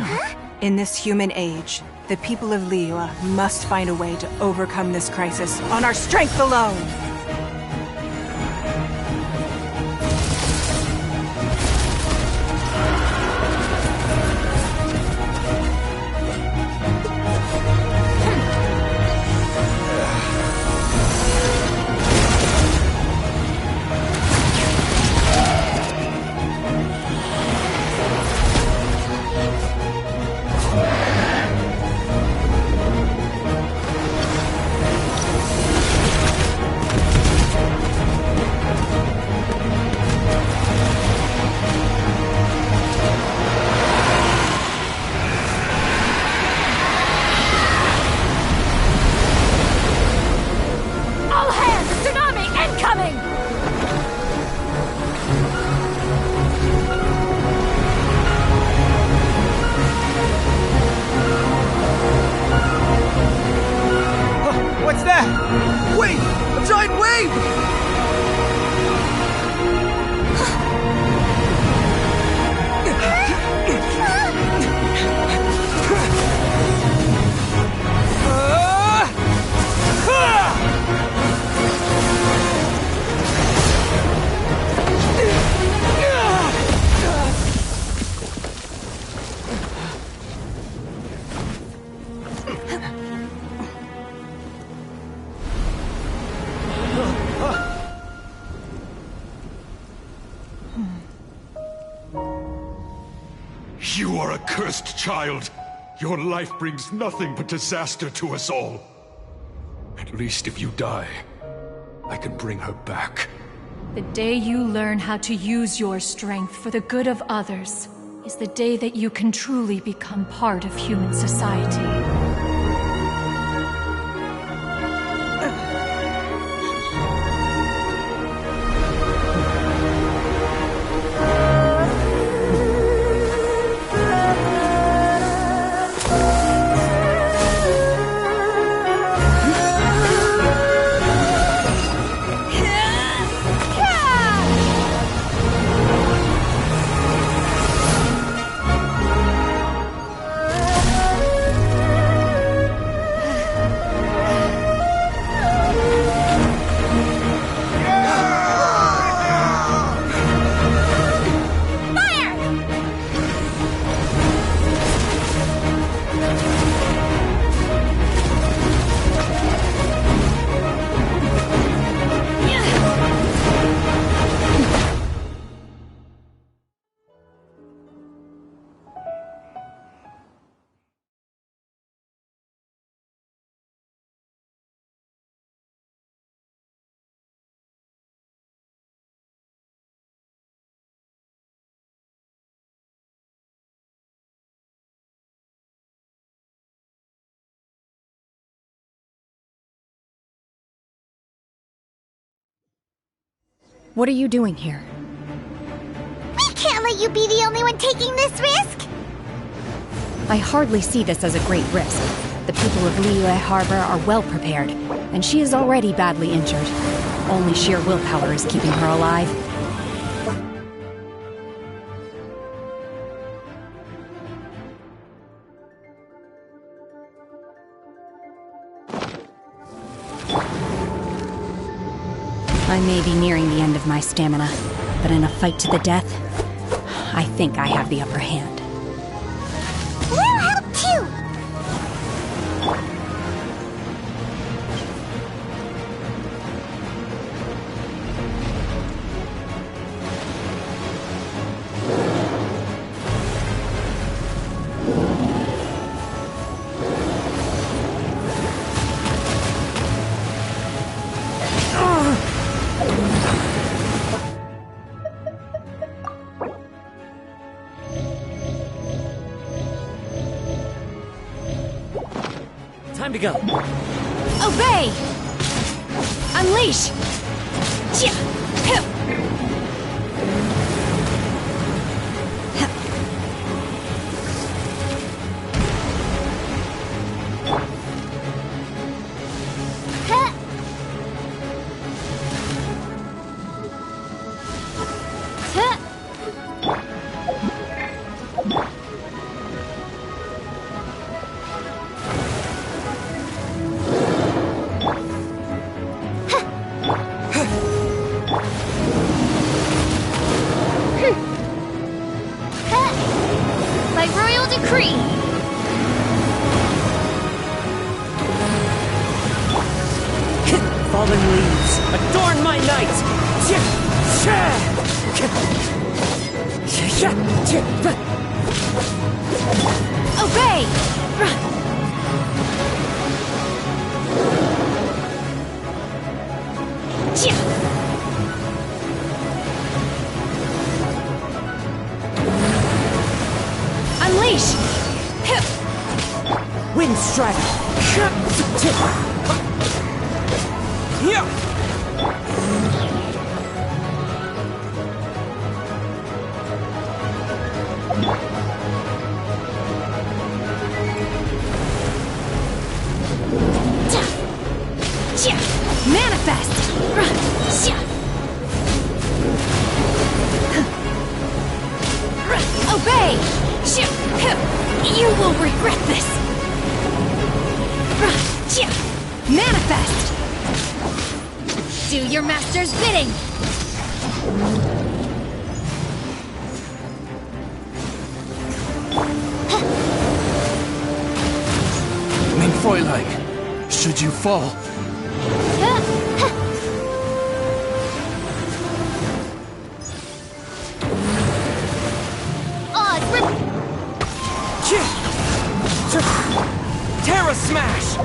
In this human age, the people of Liyue must find a way to overcome this crisis on our strength alone! You are a cursed child. Your life brings nothing but disaster to us all. At least if you die, I can bring her back. The day you learn how to use your strength for the good of others is the day that you can truly become part of human society. What are you doing here? We can't let you be the only one taking this risk! I hardly see this as a great risk. The people of Liyue Harbor are well prepared, and she is already badly injured. Only sheer willpower is keeping her alive. I may be nearing the end of my stamina, but in a fight to the death, I think I have the upper hand. We'll help too! to go. Obey! Unleash! By royal decree! Fallen leaves, adorn my night! Obey! Unleash! Wind strike. Manifest! Obey! You will regret this! Manifest! Do your master's bidding! Mein Fräulein, should you fall, Terra Smash!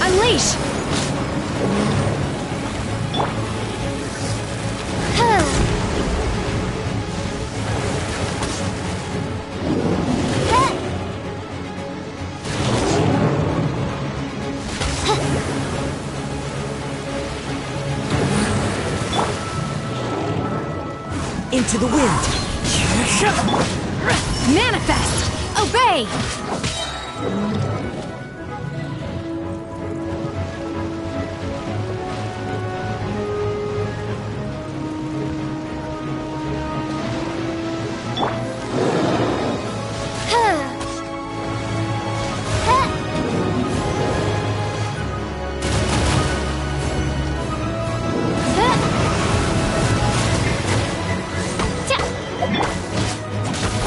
Unleash! Into the wind. Manifest! Obey!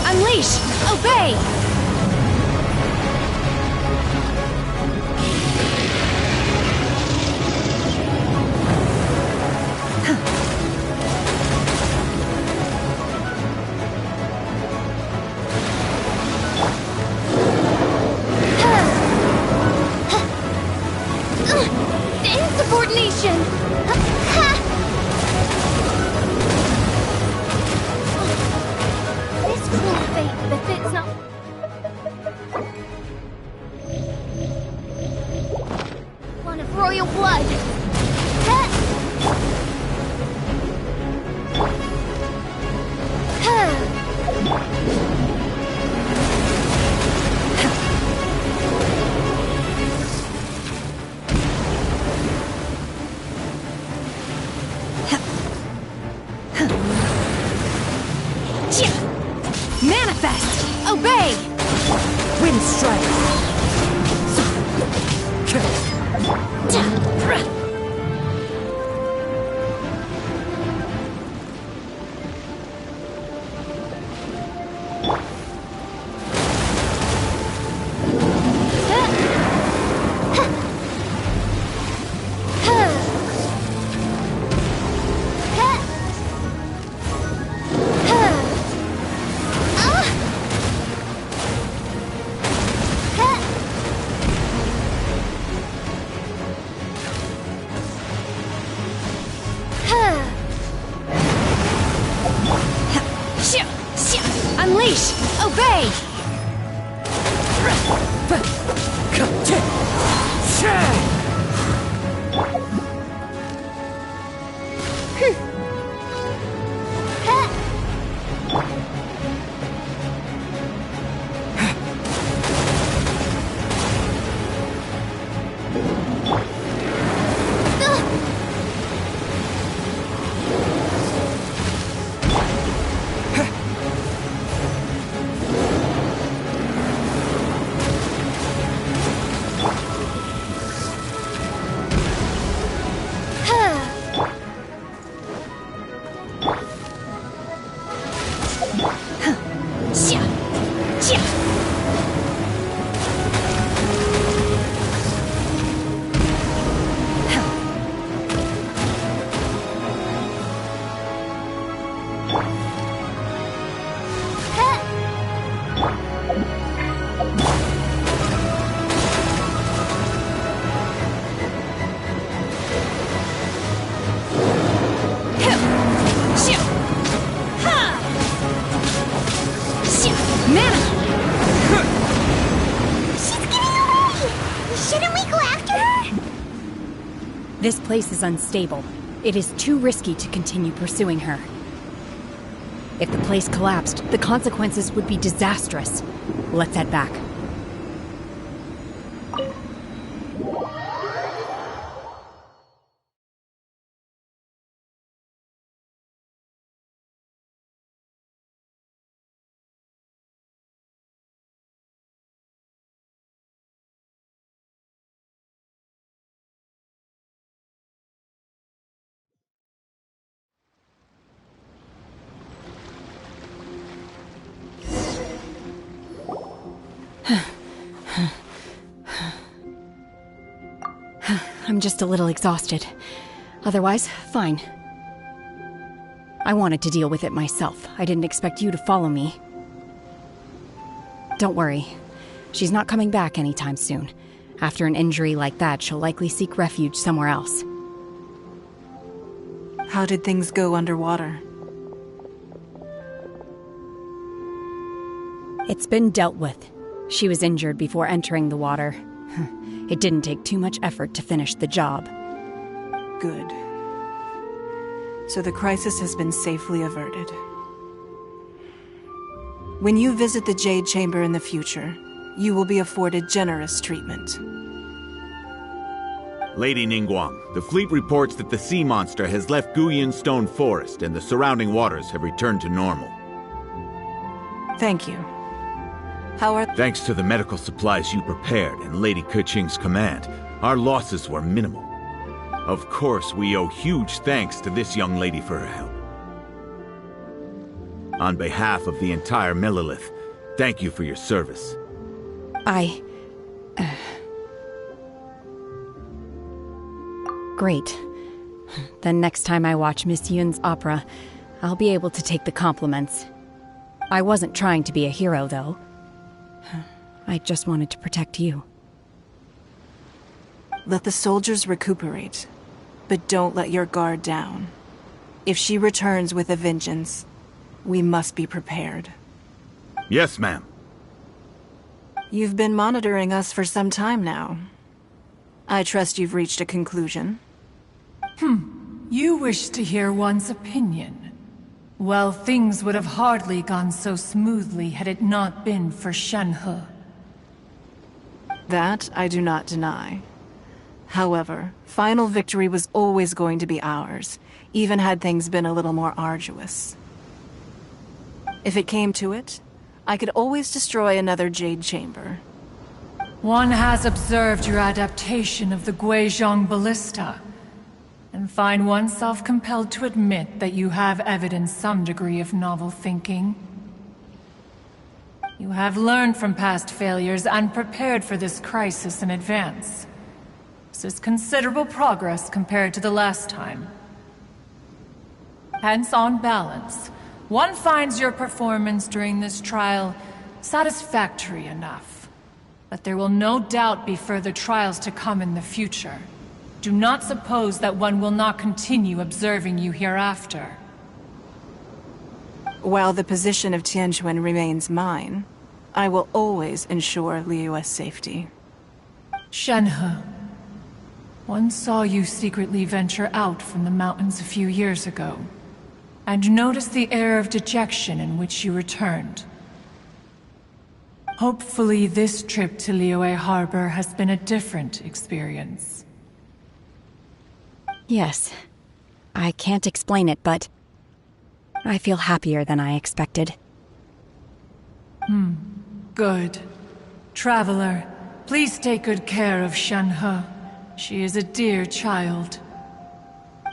Unleash! Obey! Insubordination! This cruel fate befits not... one of royal blood! Manifest! Obey! Wind strike. Obey! This place is unstable. It is too risky to continue pursuing her. If the place collapsed, the consequences would be disastrous. Let's head back. I'm just a little exhausted. Otherwise, fine. I wanted to deal with it myself. I didn't expect you to follow me. Don't worry. She's not coming back anytime soon. After an injury like that, she'll likely seek refuge somewhere else. How did things go underwater? It's been dealt with. She was injured before entering the water. It didn't take too much effort to finish the job. Good. So the crisis has been safely averted. When you visit the Jade Chamber in the future, you will be afforded generous treatment. Lady Ningguang, the fleet reports that the sea monster has left Guyun Stone Forest and the surrounding waters have returned to normal. Thank you. Thanks to the medical supplies you prepared and Lady Keqing's command, our losses were minimal. Of course, we owe huge thanks to this young lady for her help. On behalf of the entire Millelith, thank you for your service. Great. Then next time I watch Miss Yun's opera, I'll be able to take the compliments. I wasn't trying to be a hero, though. I just wanted to protect you. Let the soldiers recuperate, but don't let your guard down. If she returns with a vengeance, we must be prepared. Yes, ma'am. You've been monitoring us for some time now. I trust you've reached a conclusion. You wish to hear one's opinion. Well, things would have hardly gone so smoothly had it not been for Shenhe. That I do not deny. However, final victory was always going to be ours, even had things been a little more arduous. If it came to it, I could always destroy another Jade Chamber. One has observed your adaptation of the Guizhong Ballista, and find oneself compelled to admit that you have evidenced some degree of novel thinking. You have learned from past failures and prepared for this crisis in advance. This is considerable progress compared to the last time. Hence, on balance, one finds your performance during this trial satisfactory enough. But there will no doubt be further trials to come in the future. Do not suppose that one will not continue observing you hereafter. While the position of Tianquan remains mine, I will always ensure Liyue's safety. Shenhe, one saw you secretly venture out from the mountains a few years ago, and noticed the air of dejection in which you returned. Hopefully this trip to Liyue Harbor has been a different experience. Yes. I can't explain it, but I feel happier than I expected. Good. Traveler, please take good care of Shenhe. She is a dear child.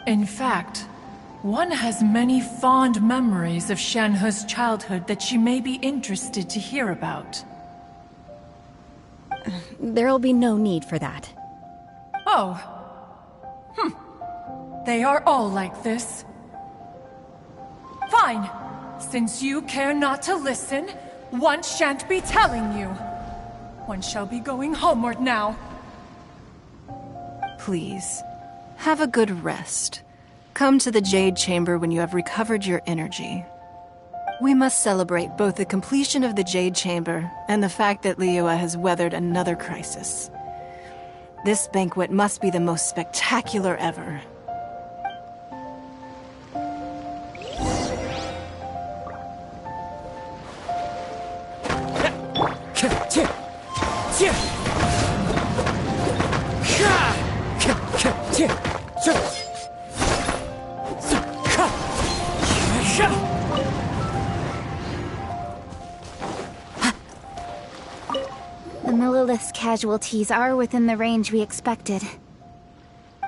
In fact, one has many fond memories of Shenhe's childhood that she may be interested to hear about. There'll be no need for that. Oh. They are all like this. Fine. Since you care not to listen, one shan't be telling you. One shall be going homeward now. Please, have a good rest. Come to the Jade Chamber when you have recovered your energy. We must celebrate both the completion of the Jade Chamber and the fact that Liyue has weathered another crisis. This banquet must be the most spectacular ever. The Millilith's casualties are within the range we expected.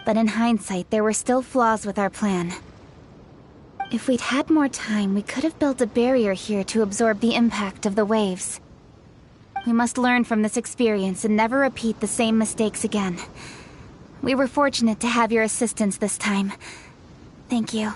But in hindsight, there were still flaws with our plan. If we'd had more time, we could have built a barrier here to absorb the impact of the waves. We must learn from this experience and never repeat the same mistakes again. We were fortunate to have your assistance this time. Thank you.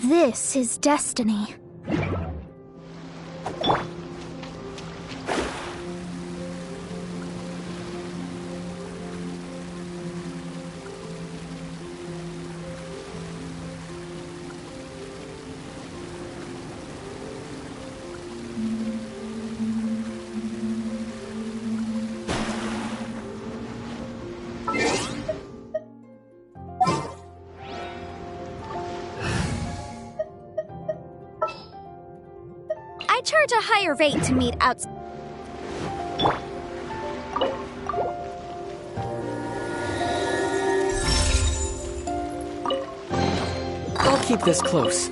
This is destiny. I charge a higher rate to meet outside. I'll keep this close.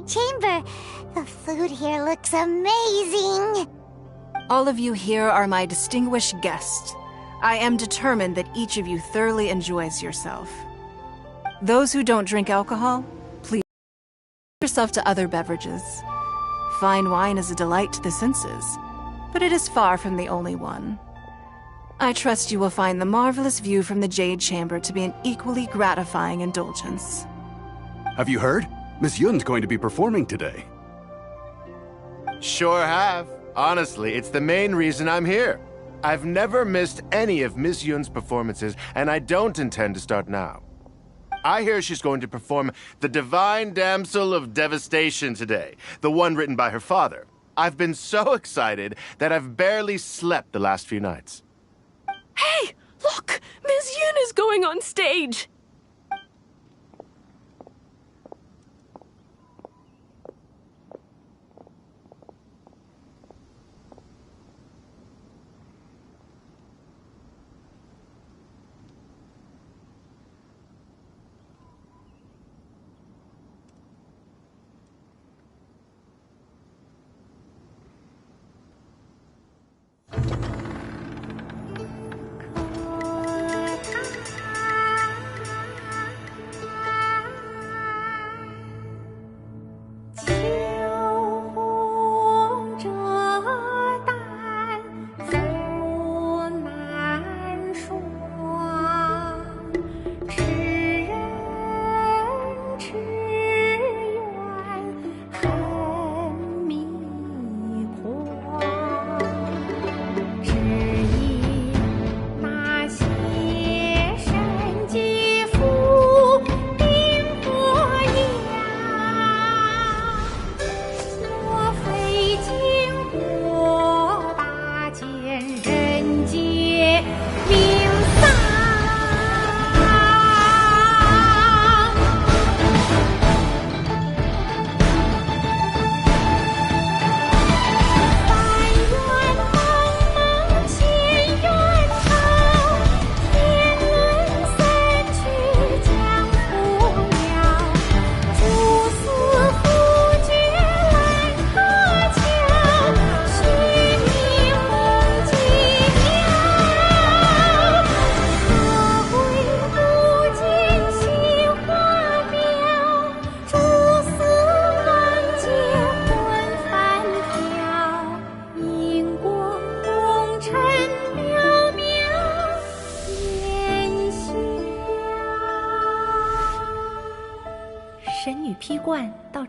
chamber. The food here looks amazing. All of you here are my distinguished guests. I am determined that each of you thoroughly enjoys yourself. Those who don't drink alcohol, please treat yourself to other beverages. Fine wine is a delight to the senses, but it is far from the only one. I trust you will find the marvelous view from the Jade Chamber to be an equally gratifying indulgence. Have you heard? Miss Yun's going to be performing today. Sure have. Honestly, it's the main reason I'm here. I've never missed any of Miss Yun's performances, and I don't intend to start now. I hear she's going to perform The Divine Damsel of Devastation today, the one written by her father. I've been so excited that I've barely slept the last few nights. Hey, look! Miss Yun is going on stage!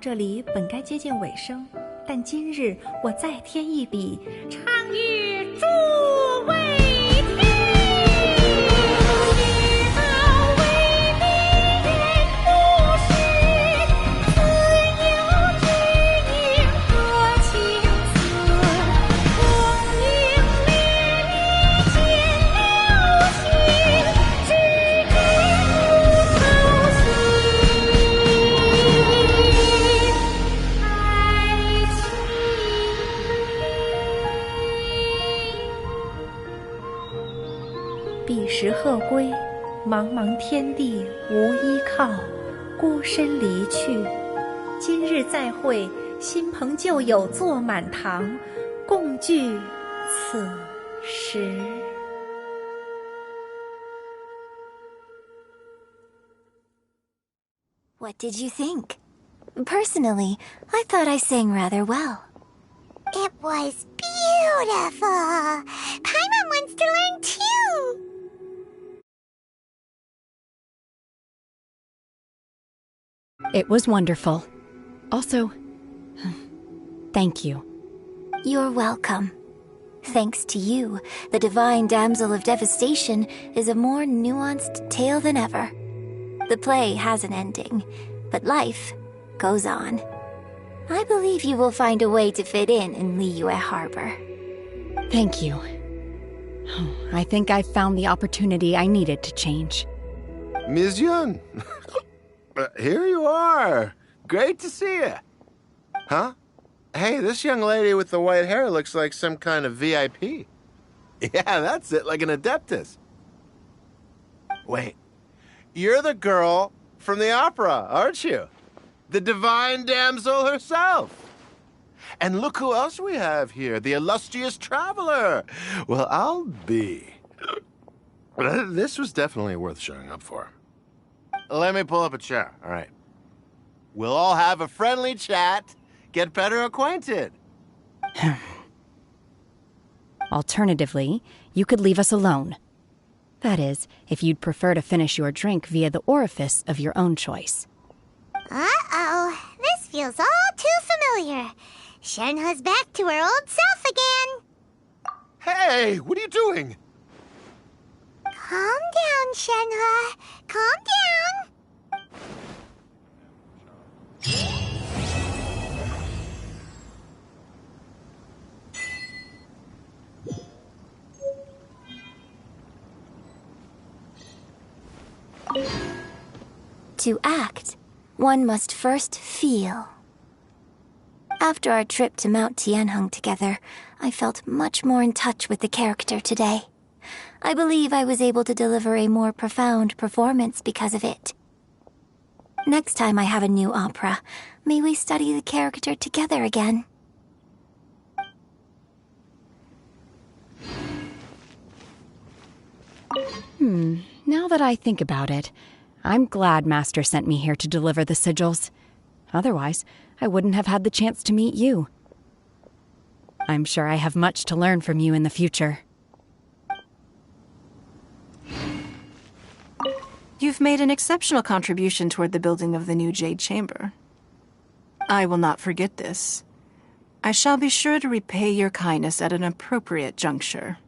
这里本该接近尾声，但今日我再添一笔，唱与诸位听。时鹤归，茫茫天地无依靠，孤身离去。今日再会，新朋旧友坐满堂，共聚此时。What did you think? Personally, I thought I sang rather well. It was beautiful! Paimon wants to learn too! It was wonderful. Also, thank you. You're welcome. Thanks to you, the Divine Damsel of Devastation is a more nuanced tale than ever. The play has an ending, but life goes on. I believe you will find a way to fit in Liyue Harbor. Thank you. I think I found the opportunity I needed to change. Ms. Yun! Here you are. Great to see you. Huh? Hey, this young lady with the white hair looks like some kind of VIP. Yeah, that's it, like an Adeptus. Wait, you're the girl from the opera, aren't you? the divine damsel herself. And look who else we have here, the illustrious traveler. Well, I'll be. This was definitely worth showing up for. Let me pull up a chair, all right. We'll all have a friendly chat, get better acquainted. Alternatively, you could leave us alone. That is, if you'd prefer to finish your drink via the orifice of your own choice. Uh-oh, this feels all too familiar. Shenhe's back to her old self again. Hey, what are you doing? Calm down, Shenhe. Calm down. To act, one must first feel. After our trip to Mount Tianheng together, I felt much more in touch with the character today. I believe I was able to deliver a more profound performance because of it. Next time I have a new opera, may we study the character together again. Now that I think about it, I'm glad Master sent me here to deliver the sigils. Otherwise, I wouldn't have had the chance to meet you. I'm sure I have much to learn from you in the future. You've made an exceptional contribution toward the building of the new Jade Chamber. I will not forget this. I shall be sure to repay your kindness at an appropriate juncture.